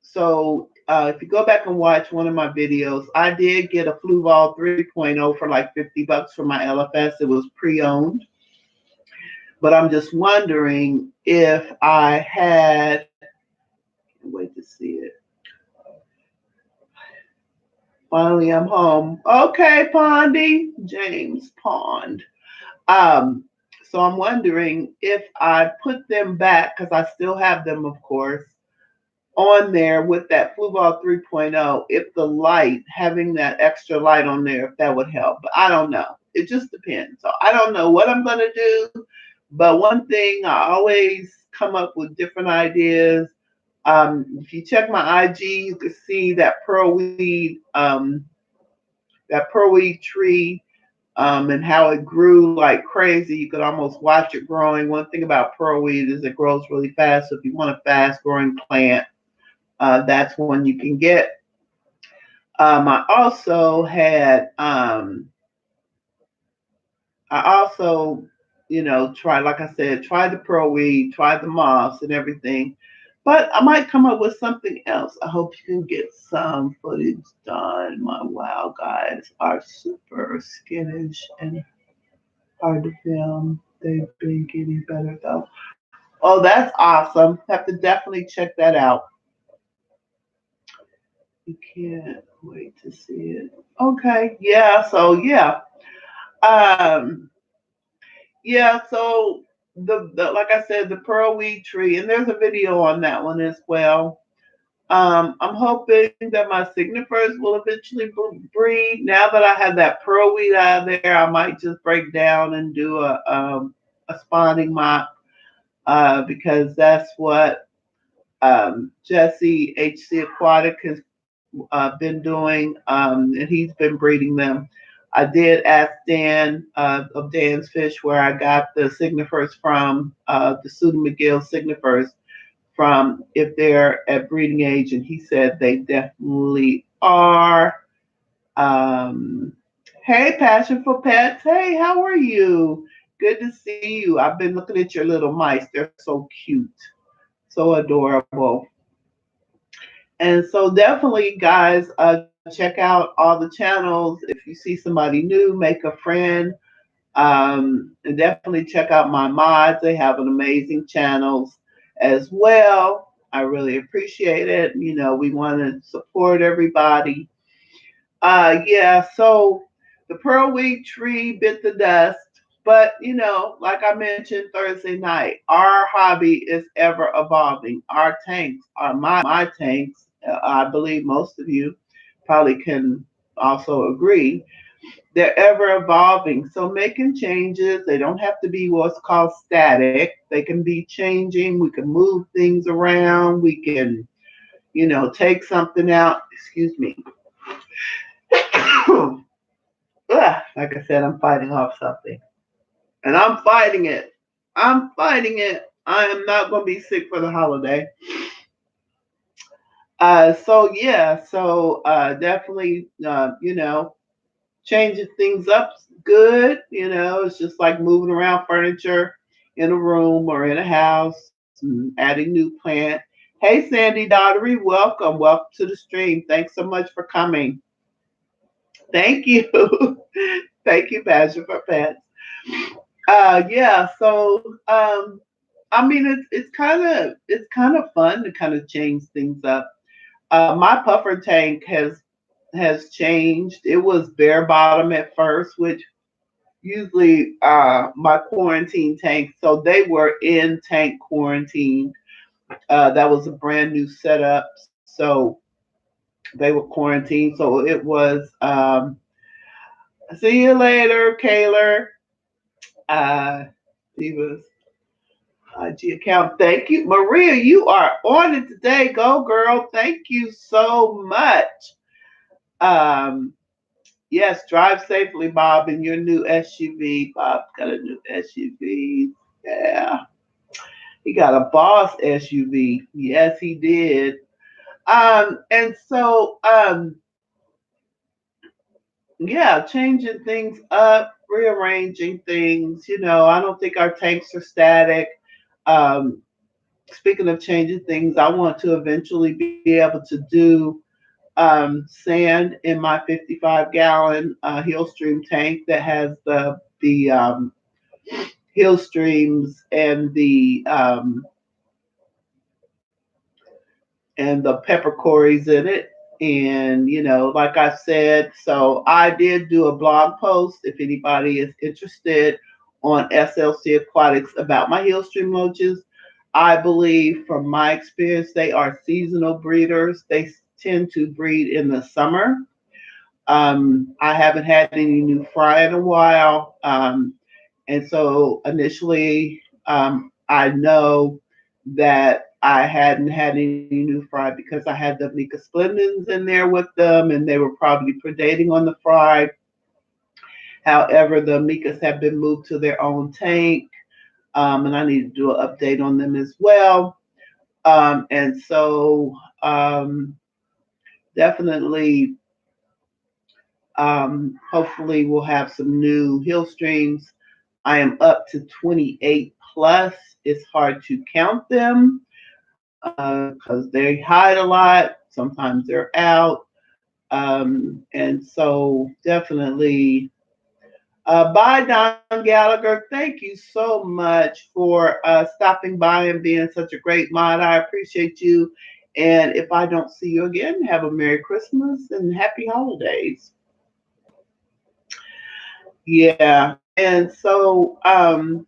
so if you go back and watch one of my videos, I did get a Fluval 3.0 for like $50 for my LFS. It was pre-owned. But I'm just wondering if I had, wait to see it. Finally, I'm home. Okay, Pondy, James Pond. So I'm wondering if I put them back, because I still have them, of course, on there with that Fluval 3.0, if the light, having that extra light on there, if that would help. But I don't know. It just depends. So I don't know what I'm going to do. But one thing, I always come up with different ideas. If you check my IG, you can see that pearlweed tree, and how it grew like crazy. You could almost watch it growing. One thing about pearlweed is it grows really fast. So if you want a fast growing plant, that's one you can get. I also had, try, like I said, try the pearlweed, try the moss and everything. But I might come up with something else. I hope you can get some footage done. My wow guys are super skittish and hard to film. They've been getting better though. Oh, that's awesome. Have to definitely check that out. You can't wait to see it. Okay. Yeah. So yeah. Um, yeah. So the like I said, the pearlweed tree, and there's a video on that one as well. I'm hoping that my signifers will eventually breed. Now that I have that pearlweed out of there, I might just break down and do a spawning mock, because that's what Jesse HC Aquatic has been doing, and he's been breeding them. I did ask Dan of Dan's Fish where I got the signifers from, the Suda McGill signifers, from, if they're at breeding age, and he said they definitely are. Hey, Passion for Pets. Hey, how are you? Good to see you. I've been looking at your little mice. They're so cute, so adorable. And so definitely, guys, check out all the channels. If you see somebody new, make a friend. And definitely check out my mods. They have an amazing channels as well. I really appreciate it. We want to support everybody. Yeah, so the pearlweed tree bit the dust. But, like I mentioned Thursday night, our hobby is ever evolving. Our tanks are my tanks. I believe most of you probably can also agree. They're ever evolving. So making changes, they don't have to be what's called static. They can be changing. We can move things around. We can, take something out. Excuse me. Like I said, I'm fighting off something. And I'm fighting it. I'm fighting it. I am not going to be sick for the holiday. So yeah, so definitely, changing things up good. It's just like moving around furniture in a room or in a house and adding new plant. Hey, Sandy Daughtery, welcome. Welcome to the stream. Thanks so much for coming. Thank you. Thank you, Passion for Pets. Yeah, so I mean it's kind of fun to kind of change things up. My puffer tank has changed. It was bare bottom at first, which usually my quarantine tank. So they were in tank quarantine. That was a brand new setup. So they were quarantined. So it was see you later, Caylor. Diva's IG account. Thank you. Maria, you are on it today. Go girl. Thank you so much. Um, yes, drive safely, Bob, in your new SUV. Bob's got a new SUV. Yeah. He got a boss SUV. Yes, he did. And so yeah, changing things up, rearranging things. I don't think our tanks are static. Um, Speaking of changing things, I want to eventually be able to do sand in my 55-gallon hill stream tank that has the hill streams and the peppercorns in it. And like I said, so I did do a blog post if anybody is interested on SLC Aquatics about my hill stream roaches. I believe from my experience, they are seasonal breeders. They tend to breed in the summer. I haven't had any new fry in a while. And so initially, I know that I hadn't had any new fry because I had the Mica splendens in there with them and they were probably predating on the fry. However, the Micas have been moved to their own tank, and I need to do an update on them as well. And so definitely, hopefully, we'll have some new hill streams. I am up to 28 plus. It's hard to count them because they hide a lot. Sometimes they're out. And so definitely, bye, Don Gallagher. Thank you so much for stopping by and being such a great mod. I appreciate you. And if I don't see you again, have a Merry Christmas and Happy Holidays. Yeah. And so I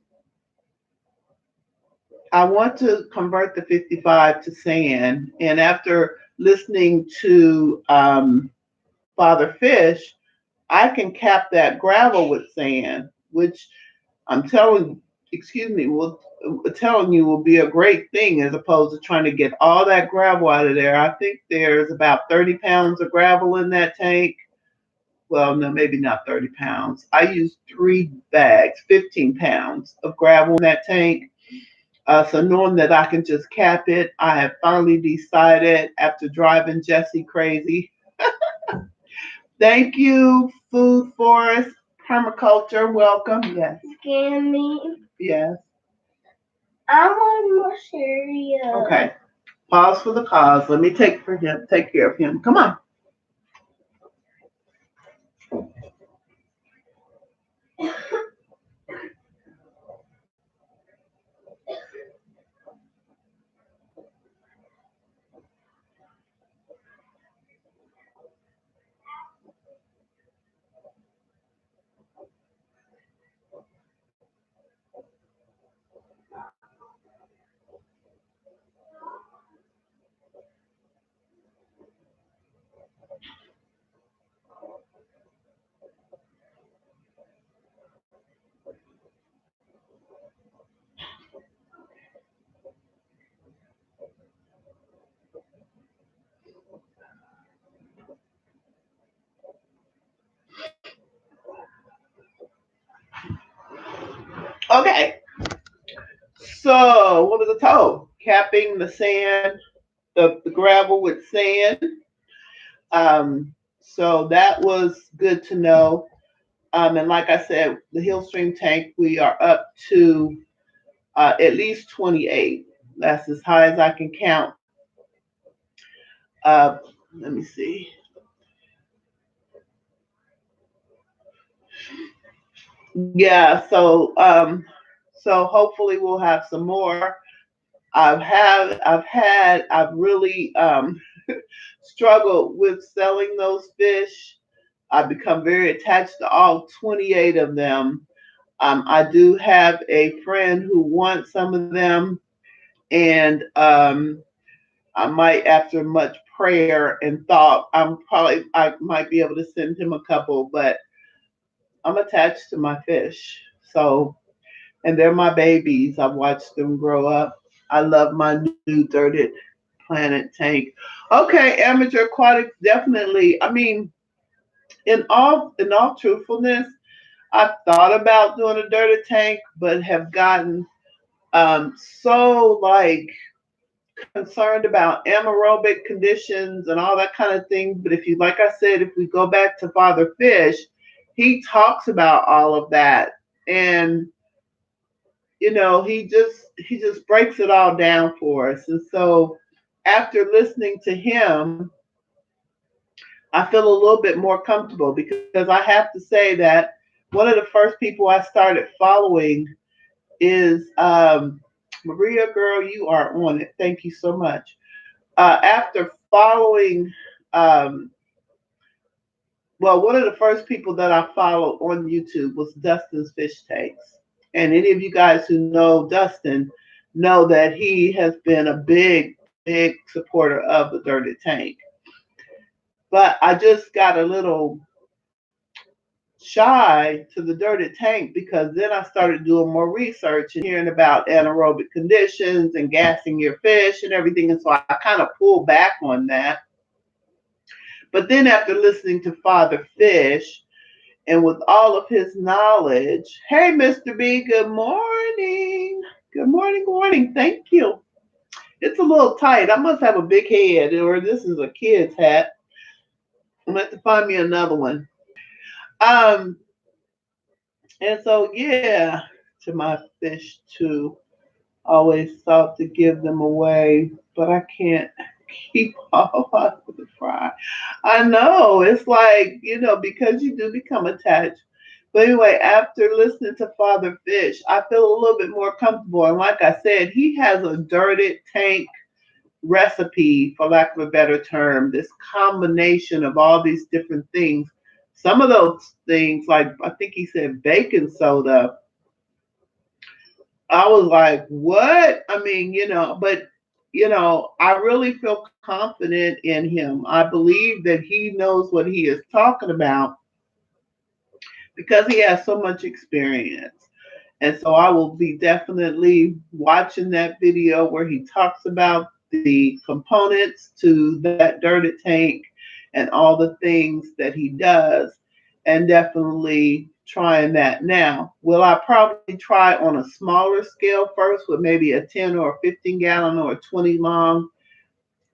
want to convert the 55 to sand. And after listening to Father Fish, I can cap that gravel with sand, which I'm telling, excuse me, will telling you will be a great thing as opposed to trying to get all that gravel out of there. I think there's about 30 pounds of gravel in that tank. Well, no, maybe not 30 pounds. I used 3 bags, 15 pounds of gravel in that tank. So knowing that I can just cap it, I have finally decided after driving Jesse crazy. Thank you, Food Forest Permaculture. Welcome. Yes. Scan me. Yes. I want more cereal. Okay. Pause for the cause. Let me take care of him. Come on. Okay. So what was I told? Capping the sand, the gravel with sand. So that was good to know. And like I said, the Hill Stream tank, we are up to at least 28. That's as high as I can count. Uh, Let me see. Yeah, so hopefully we'll have some more. I've really struggled with selling those fish. I've become very attached to all 28 of them. I do have a friend who wants some of them, and I might, after much prayer and thought, I might be able to send him a couple, but I'm attached to my fish. So, and they're my babies. I've watched them grow up. I love my new dirted planet tank. Okay, amateur aquatics, definitely. I mean, in all truthfulness, I've thought about doing a dirted tank, but have gotten so like concerned about anaerobic conditions and all that kind of thing. But if you, like I said, if we go back to Father Fish, he talks about all of that, and he just breaks it all down for us. And so after listening to him, I feel a little bit more comfortable because I have to say that one of the first people I started following is Maria. Girl, you are on it. Thank you so much. After following, um, well, one of the first people that I followed on YouTube was Dustin's Fish Takes. And any of you guys who know Dustin know that he has been a big, big supporter of the Dirty Tank. But I just got a little shy to the Dirty Tank because then I started doing more research and hearing about anaerobic conditions and gassing your fish and everything. And so I kind of pulled back on that. But then after listening to Father Fish and with all of his knowledge, hey, Mr. B, good morning. Good morning, good morning. Thank you. It's a little tight. I must have a big head, or this is a kid's hat. I'm going to have to find me another one. Um, and so, yeah, to my fish too. Always thought to give them away, but I can't keep all of the fry. I know it's like, because you do become attached. But anyway, after listening to Father Fish, I feel a little bit more comfortable. And like I said, he has a dirted tank recipe, for lack of a better term, this combination of all these different things. Some of those things, like I think he said baking soda, I was like, what? I mean, but I really feel confident in him. I believe that he knows what he is talking about because he has so much experience. And so I will be definitely watching that video where he talks about the components to that dirty tank and all the things that he does, and definitely trying that now. Will I probably try on a smaller scale first with maybe a 10 or a 15 gallon or a 20 long?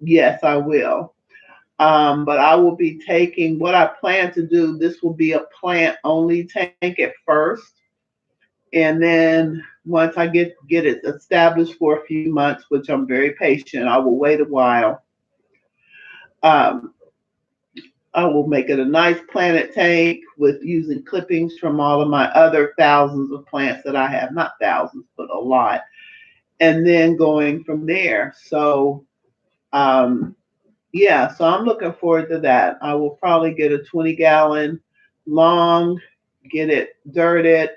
Yes, I will. But I will be taking what I plan to do. This will be a plant only tank at first, and then once I get it established for a few months, which I'm very patient, I will wait a while. Um, I will make it a nice planted tank with using clippings from all of my other thousands of plants that I have, not thousands, but a lot, and then going from there. So, um, yeah, so I'm looking forward to that. I will probably get a 20-gallon long, get it dirted,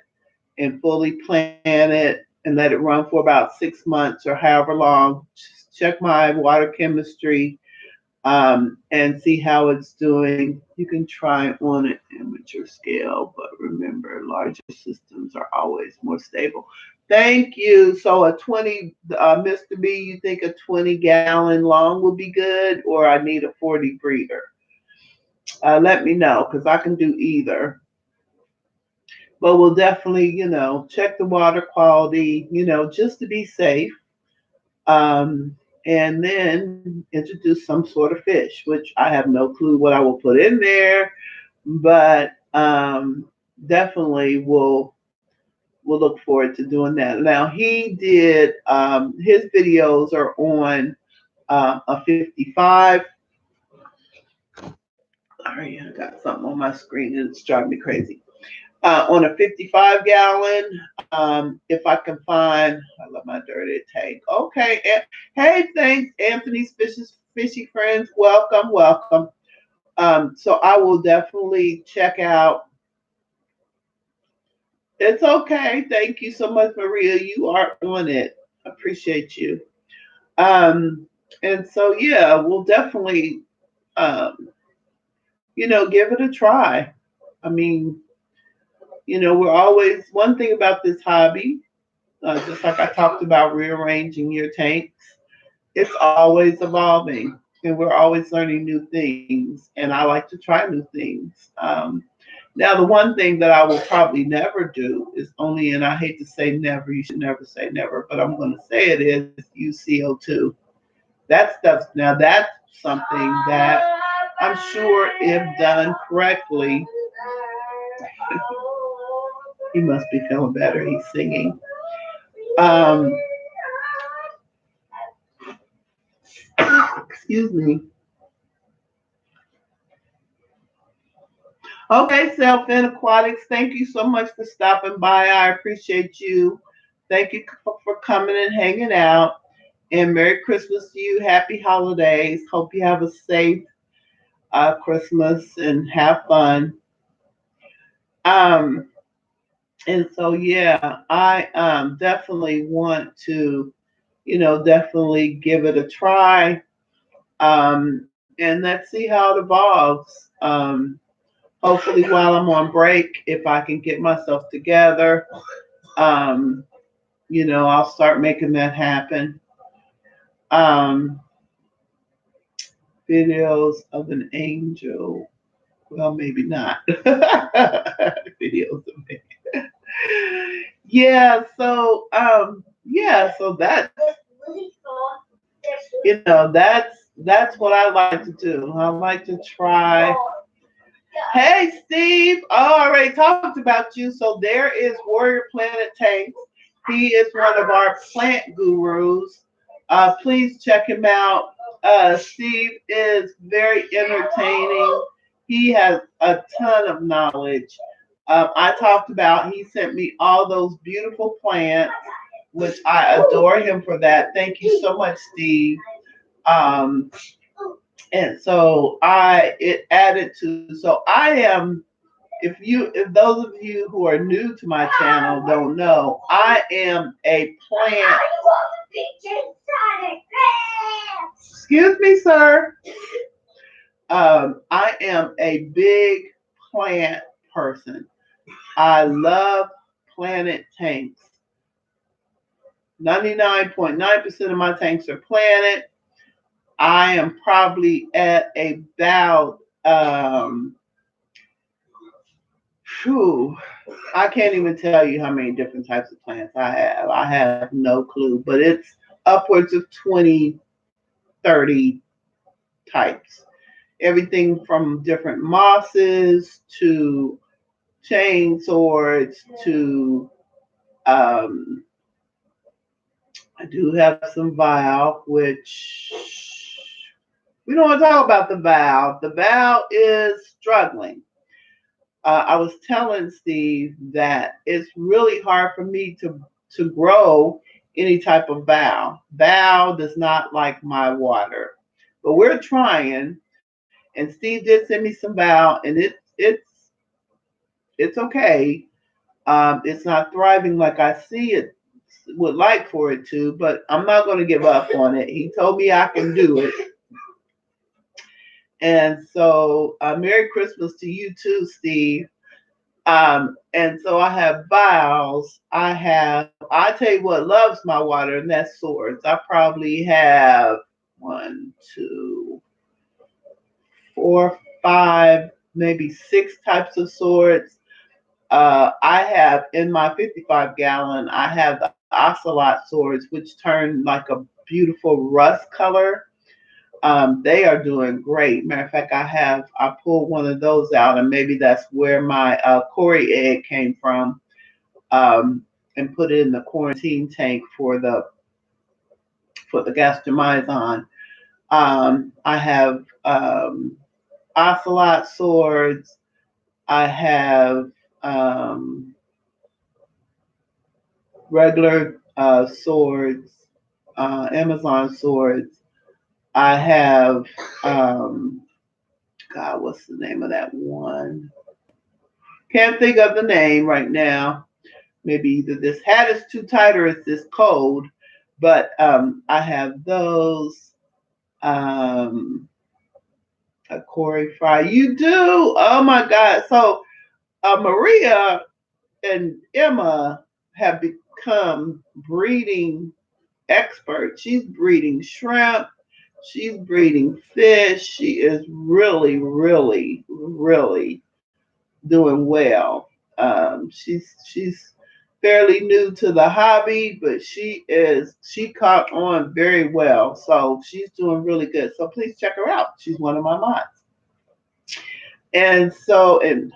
and fully plant it and let it run for about 6 months or however long. Just check my water chemistry and see how it's doing. You can try on an amateur scale, but remember, larger systems are always more stable. Thank you. So a 20, Mr. B, you think a 20-gallon long will be good, or I need a 40 breeder? Let me know because I can do either. But we'll definitely, check the water quality, just to be safe. Um, and then introduce some sort of fish, which I have no clue what I will put in there, but definitely will look forward to doing that. Now he did his videos are on a 55. Sorry, I got something on my screen and it's driving me crazy. On a 55 gallon. If I can find, I love my dirty tank. Okay. Hey, thanks, Anthony's fishy friends. Welcome, welcome. So I will definitely check out. It's okay. Thank you so much, Maria. You are on it. Appreciate you. And so yeah, we'll definitely um, give it a try. I mean, we're always one thing about this hobby, just like I talked about rearranging your tanks, it's always evolving and we're always learning new things. And I like to try new things. Now, the one thing that I will probably never do is only, and I hate to say never, you should never say never, but I'm going to say it is use CO2. That stuff, now that's something that I'm sure if done correctly, he must be feeling better. He's singing. Um, excuse me. Okay, Self and Aquatics, thank you so much for stopping by. I appreciate you. Thank you for coming and hanging out. And Merry Christmas to you. Happy holidays. Hope you have a safe Christmas and have fun. Um, and so, yeah, I definitely want to, definitely give it a try. And let's see how it evolves. Hopefully, while I'm on break, if I can get myself together, um, I'll start making that happen. Um, Videos of an angel. Well, maybe not. Videos of me. Yeah, so that's that's what I like to do. I like to try. Hey, Steve. Oh, I already talked about you. So there is Warrior Planet Tanks. He is one of our plant gurus. Please check him out. Steve is very entertaining. He has a ton of knowledge. I talked about, he sent me all those beautiful plants, which I adore him for that. Thank you so much, Steve. Um, and so it added to, so I am, if those of you who are new to my channel don't know, I am a plant. Excuse me, sir. I am a big plant person. I love planet tanks. 99.9% of my tanks are planet. I am probably at about I can't even tell you how many different types of plants I have. I have no clue, but it's upwards of 20, 30 types. Everything from different mosses to chain swords to I do have some Val, which we don't want to talk about the Val. The Val is struggling. I was telling Steve that it's really hard for me to grow any type of Val. Val does not like my water, but we're trying. And Steve did send me some Val, and it's okay. It's not thriving like I see it would like for it to, but I'm not going to give up on it. He told me I can do it. And so, Merry Christmas to you too, Steve. And so I have vials. I tell you what loves my water, and that's swords. I probably have 1, 2, 4, 5, maybe 6 types of swords. I have in my 55 gallon, I have the ocelot swords, which turn like a beautiful rust color. They are doing great. Matter of fact, I pulled one of those out, and maybe that's where my Cory egg came from, um, and put it in the quarantine tank for the gastromyzon. I have ocelot swords. I have regular swords, Amazon swords. I have God, what's the name of that one? Can't think of the name right now. Maybe either this hat is too tight or it's this cold. But I have those. Um, a Corey Fry. You do? Oh my God. So Maria and Emma have become breeding experts. She's breeding shrimp. She's breeding fish. She is really, really, really doing well. She's fairly new to the hobby, but she caught on very well. So she's doing really good. So please check her out. She's one of my mods. And so and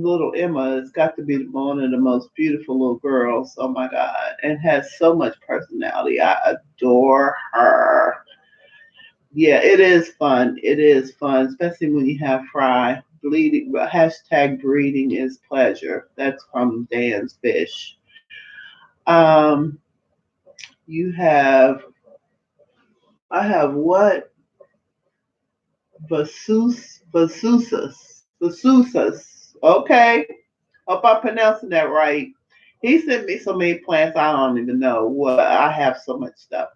little Emma has got to be one of the most beautiful little girls. Oh my God. And has so much personality. I adore her. Yeah, it is fun. It is fun, especially when you have Fry. Bleeding hashtag breeding is pleasure. That's from Dan's Fish. Um, you have I have what? Vasusas. Okay. Hope I'm pronouncing that right. He sent me so many plants I don't even know what I have so much stuff.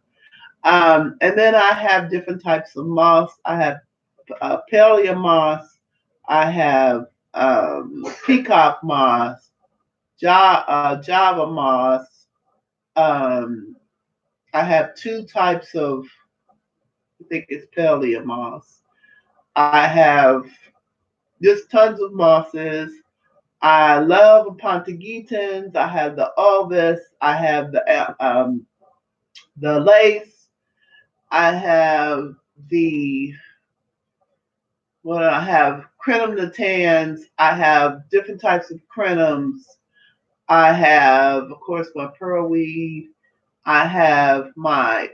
And then I have different types of moss. I have palea moss. I have peacock moss, Java moss. Um, I have two types of, I think it's palea moss. I have just tons of mosses. I love Pontagitans. I have the Alvis. I have the lace. I have the I have crenum natans. I have different types of crenums. I have, of course, my pearlweed. I have my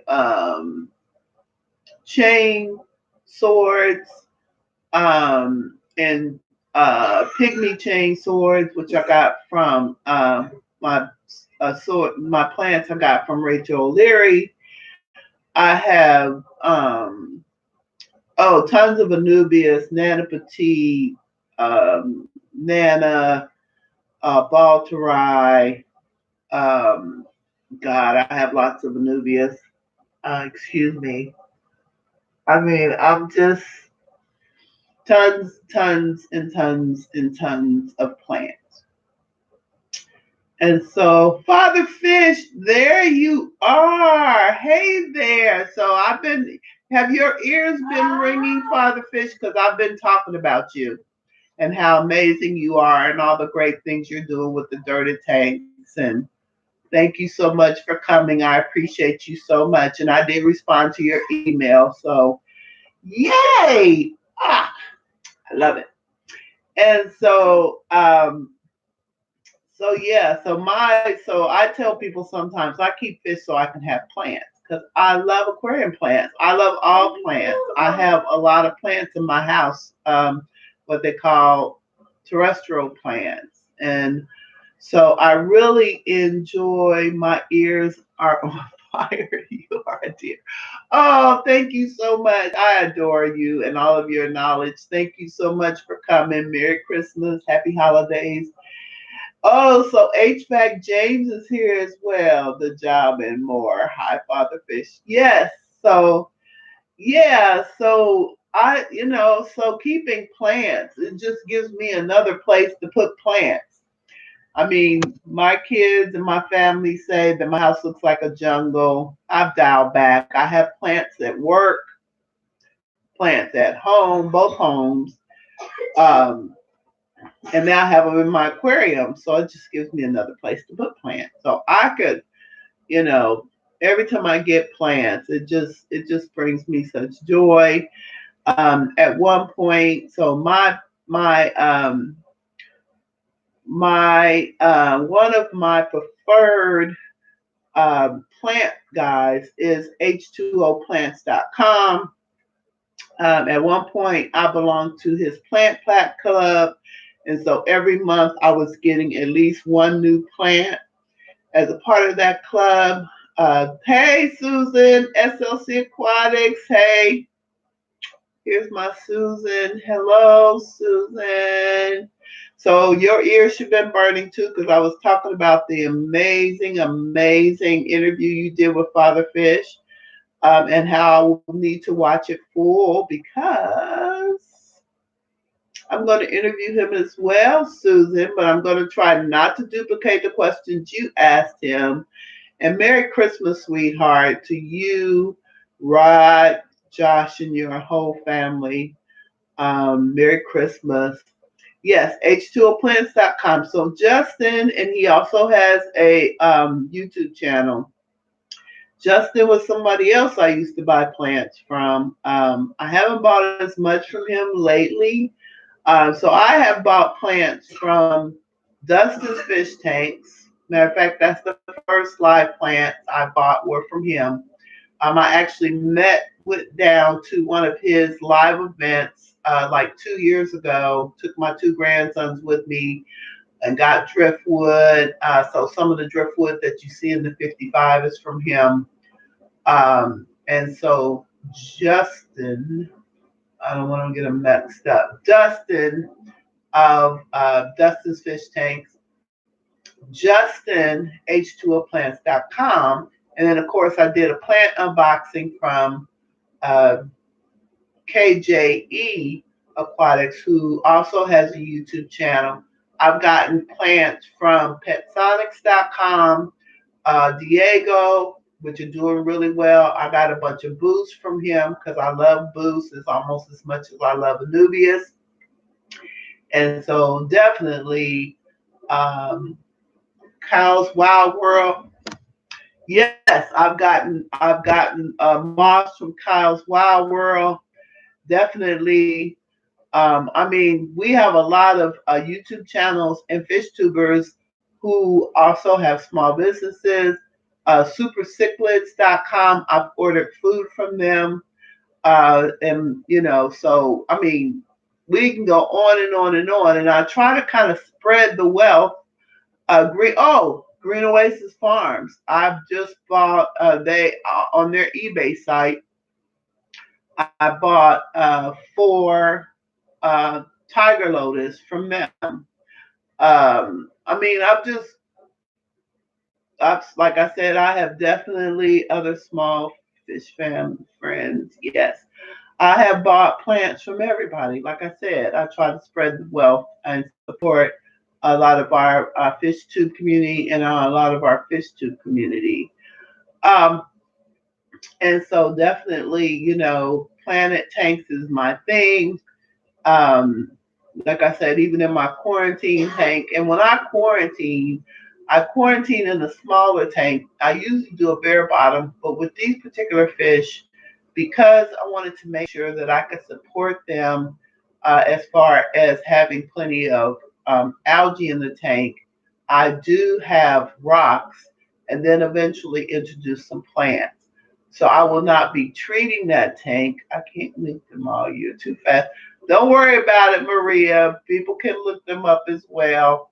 chain swords and pygmy chain swords, which I got from my my plants I got from Rachel O'Leary. I have tons of Anubias, Nana Petite, Nana, Daughtery. Um, God, I have lots of Anubias. Excuse me. I mean, I'm just tons and tons and tons of plants. And so, Father Fish, there you are. Hey there. So have your ears been ringing, Father Fish? Because I've been talking about you and how amazing you are and all the great things you're doing with the dirty tanks. And thank you so much for coming. I appreciate you so much. And I did respond to your email. So, yay. I love it. And so I tell people sometimes I keep fish so I can have plants because I love aquarium plants. I love all plants. I have a lot of plants in my house, what they call terrestrial plants. And so I really enjoy. My ears are on fire. You are a dear. Oh, thank you so much. I adore you and all of your knowledge. Thank you so much for coming. Merry Christmas. Happy holidays. Oh, so HVAC James is here as well. The job and more. Hi, Father Fish. Yes. So, yeah. So so keeping plants, it just gives me another place to put plants. I mean, my kids and my family say that my house looks like a jungle. I've dialed back. I have plants at work, plants at home, both homes. Um, and now I have them in my aquarium. So it just gives me another place to put plants. So I could, you know, every time I get plants, it just brings me such joy. At one point, so my one of my preferred plant guys is h2oplants.com. At one point, I belonged to his plant plat club, and so every month I was getting at least one new plant as a part of that club. Hey, Susan, SLC Aquatics. Hey, here's my Susan. Hello, Susan. So your ears should have been burning too, because I was talking about the amazing, amazing interview you did with Father Fish, and how I need to watch it full because I'm going to interview him as well, Susan, but I'm going to try not to duplicate the questions you asked him. And Merry Christmas, sweetheart, to you, Rod, Josh, and your whole family. Merry Christmas. Yes, h2oplants.com. So Justin, and he also has a YouTube channel. Justin was somebody else I used to buy plants from. I haven't bought as much from him lately. So I have bought plants from Dustin's fish tanks. Matter of fact, that's the first live plants I bought were from him. I actually went down to one of his live events like 2 years ago. Took my two grandsons with me and got driftwood. So some of the driftwood that you see in the 55 is from him. And so Justin, I don't want to get them mixed up. Dustin of Dustin's Fish Tanks, Justin, h2oplants.com. And then, of course, I did a plant unboxing from uh, KJE Aquatics, who also has a YouTube channel. I've gotten plants from petsonics.com, Diego, which are doing really well. I got a bunch of boosts from him because I love boosts. It's almost as much as I love Anubias. And so definitely Kyle's Wild World. Yes, I've gotten moths from Kyle's Wild World. Definitely. I mean, we have a lot of YouTube channels and fish tubers who also have small businesses. Supercichlids.com. I've ordered food from them. And so I mean, we can go on and on and on. And I try to kind of spread the wealth. Green Oasis Farms. I've just bought. They on their eBay site. I bought 4 tiger lotus from them. I mean, like I said, I have definitely other small fish fam friends. Yes, I have bought plants from everybody. Like I said, I try to spread the wealth and support a lot of our fish tube community and a lot of our fish tube community. Um, and so definitely, planet tanks is my thing. Um, like I said, even in my quarantine tank, and when I quarantine in a smaller tank. I usually do a bare bottom, but with these particular fish, because I wanted to make sure that I could support them as far as having plenty of algae in the tank, I do have rocks and then eventually introduce some plants. So I will not be treating that tank. I can't link them all. You're too fast. Don't worry about it, Maria. People can look them up as well.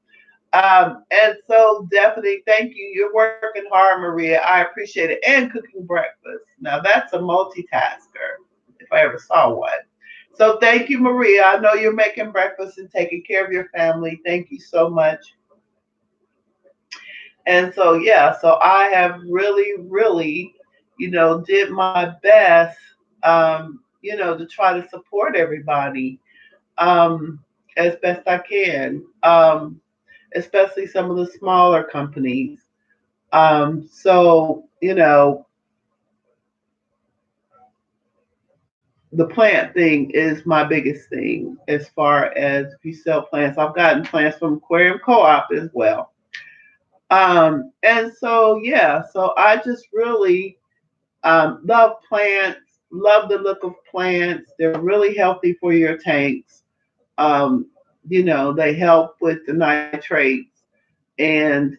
And so definitely thank you. You're working hard, Maria. I appreciate it. And cooking breakfast. Now that's a multitasker, if I ever saw one. So thank you, Maria. I know you're making breakfast and taking care of your family. Thank you so much. And so yeah, so I have really, really, did my best, to try to support everybody as best I can. Especially some of the smaller companies. So, the plant thing is my biggest thing as far as if you sell plants. I've gotten plants from Aquarium Co-op as well. And so yeah, so I just really love plants, love the look of plants. They're really healthy for your tanks. Um, they help with the nitrates and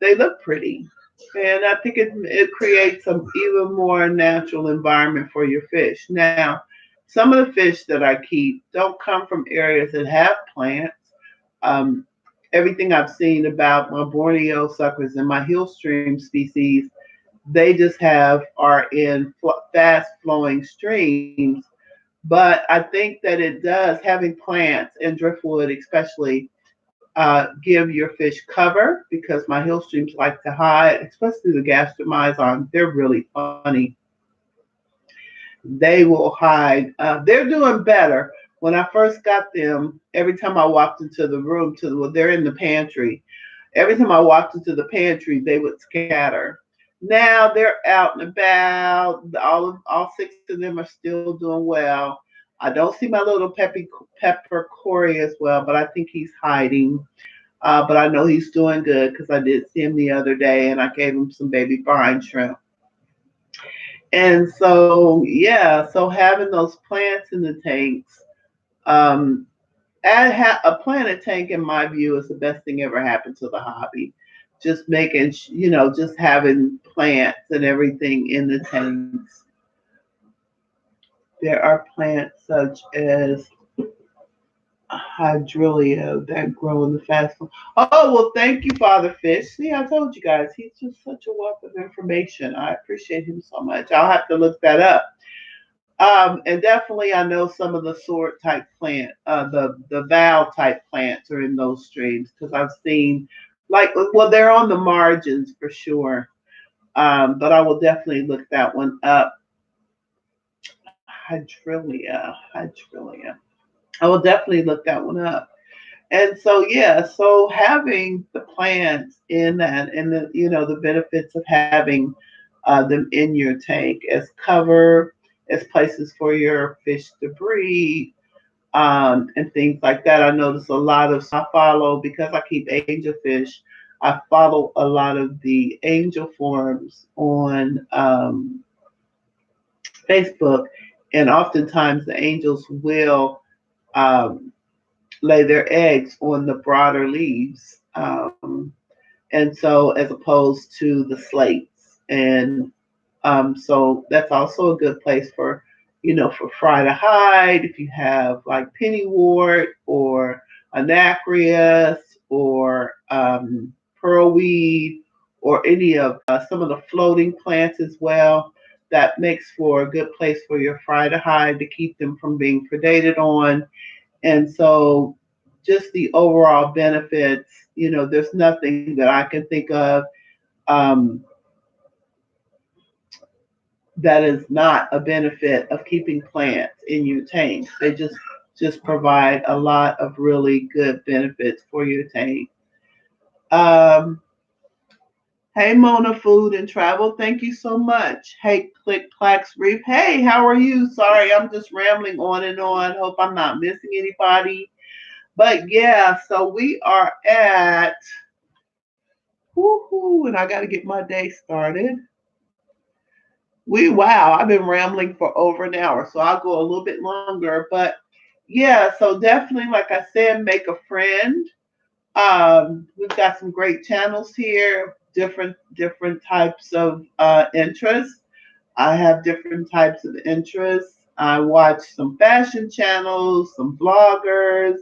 they look pretty. And I think it creates some even more natural environment for your fish. Now, some of the fish that I keep don't come from areas that have plants. Um, Everything I've seen about my Borneo suckers and my hill stream species, they just are in fast flowing streams. But I think that it does, having plants and driftwood especially, give your fish cover because my hill streams like to hide, especially the gastromyzon. They're really funny. They will hide. They're doing better. When I first got them, every time I walked into the room, well, they're in the pantry. Every time I walked into the pantry, they would scatter. Now they're out and about. All six of them are still doing well. I don't see my little pepper Corey as well, but I think he's hiding. But I know he's doing good because I did see him the other day and I gave him some baby brine shrimp. And so, yeah, so having those plants in the tanks, um, a planted tank, in my view, is the best thing ever happened to the hobby. Just just having plants and everything in the tanks. There are plants such as hydrilla that grow in the fast food. Oh, well, thank you, Father Fish. See, I told you guys, he's just such a wealth of information. I appreciate him so much. I'll have to look that up. And definitely, I know some of the sword type the valve type plants are in those streams because I've seen, like, well, they're on the margins for sure. But I will definitely look that one up. Hydrilla. I will definitely look that one up. And so yeah, so having the plants in that and the benefits of having them in your tank as cover, as places for your fish to breed, and things like that. I notice a lot of I follow because I keep angelfish. I follow a lot of the angel forums on Facebook, and oftentimes the angels will um, lay their eggs on the broader leaves. And so, as opposed to the slates. And so that's also a good place for fry to hide if you have like pennywort or anacreus or pearlweed or any of some of the floating plants as well. That makes for a good place for your fry to hide to keep them from being predated on. And so just the overall benefits, there's nothing that I can think of um, that is not a benefit of keeping plants in your tank. They just provide a lot of really good benefits for your tank. Um, hey Mona Food and Travel, thank you so much. Hey Click Clacks Reef, hey, how are you? Sorry, I'm just rambling on and on. Hope I'm not missing anybody. But yeah, so we are at woohoo, and I got to get my day started. Wow, I've been rambling for over an hour, so I'll go a little bit longer. But yeah, so definitely, like I said, make a friend. We've got some great channels here, different types of interests. I have different types of interests. I watch some fashion channels, some bloggers.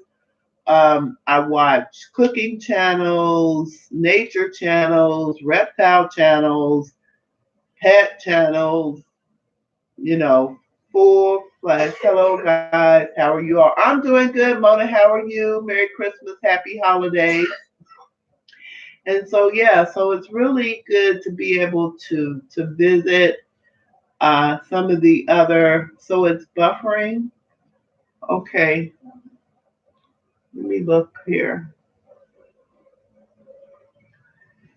I watch cooking channels, nature channels, reptile channels, pet channels, you know, full flash. Hello, guys. How are you all? I'm doing good. Mona, how are you? Merry Christmas. Happy holidays. And so, yeah, so it's really good to be able to visit some of the other. So it's buffering. Okay, let me look here.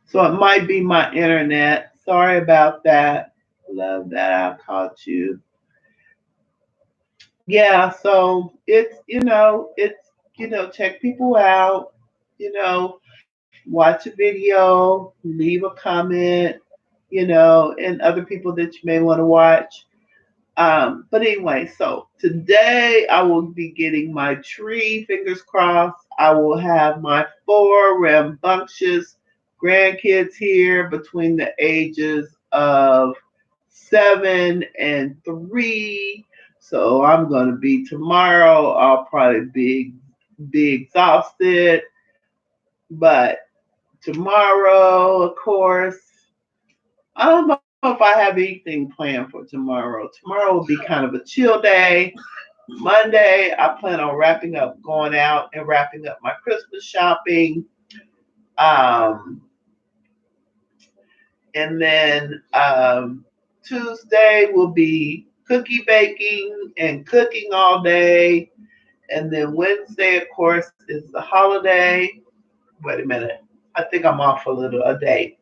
So it might be my internet. Sorry about that. Love that I caught you. Yeah, so it's check people out, you know, watch a video, leave a comment, and other people that you may want to watch. But anyway, so today I will be getting my tree, fingers crossed. I will have my four rambunctious grandkids here between the ages of 7 and 3. So I'm going to be tomorrow. I'll probably be exhausted, but tomorrow, of course, I don't know if I have anything planned for tomorrow. Tomorrow will be kind of a chill day. Monday, I plan on wrapping up, going out and wrapping up my Christmas shopping. Um, and then Tuesday will be cookie baking and cooking all day. And then Wednesday, of course, is the holiday. Wait a minute. I think I'm off a day.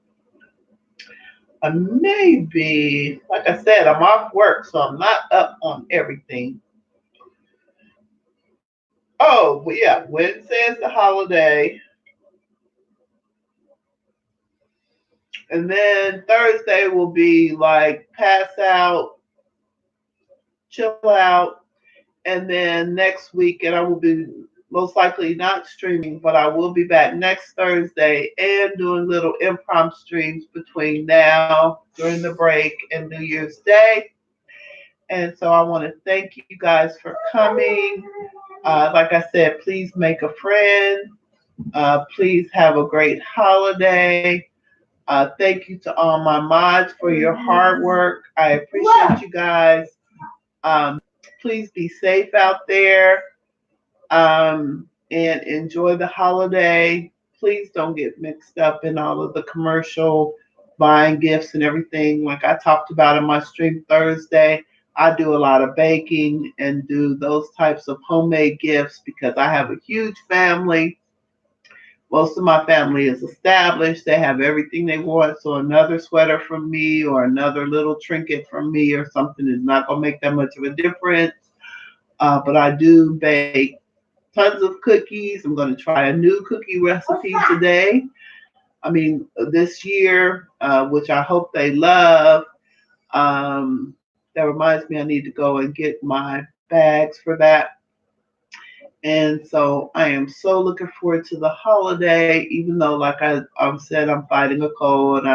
Maybe, like I said, I'm off work, so I'm not up on everything. Oh, well, yeah, Wednesday is the holiday. And then Thursday will be like pass out, chill out. And then next week, and I will be most likely not streaming, but I will be back next Thursday and doing little impromptu streams between now, during the break, and New Year's Day. And so I want to thank you guys for coming. Like I said, please make a friend. Please have a great holiday. Thank you to all my mods for your hard work. I appreciate you guys. Please be safe out there, and enjoy the holiday. Please don't get mixed up in all of the commercial buying gifts and everything. Like I talked about in my stream Thursday, I do a lot of baking and do those types of homemade gifts because I have a huge family. Most of my family is established. They have everything they want. So another sweater from me or another little trinket from me or something is not going to make that much of a difference. But I do bake tons of cookies. I'm going to try a new cookie recipe today. This year, which I hope they love. That reminds me, I need to go and get my bags for that. And so I am so looking forward to the holiday, even though, like I've said, I'm fighting a cold.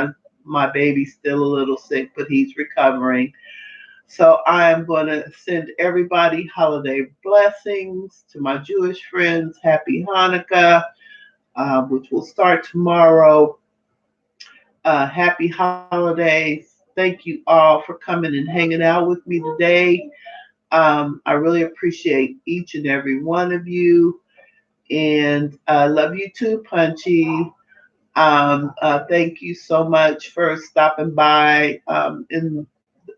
My baby's still a little sick, but he's recovering. So I am going to send everybody holiday blessings. To my Jewish friends, happy Hanukkah, which will start tomorrow. Happy holidays. Thank you all for coming and hanging out with me today. I really appreciate each and every one of you. And I love you too, Punchy. Thank you so much for stopping by in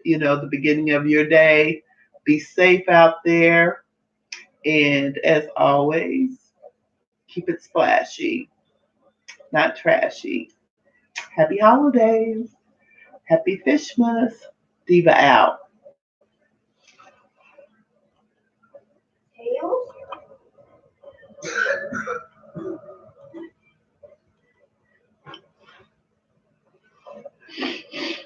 the beginning of your day. Be safe out there. And as always, keep it splashy, not trashy. Happy holidays. Happy Fishmas. Diva out.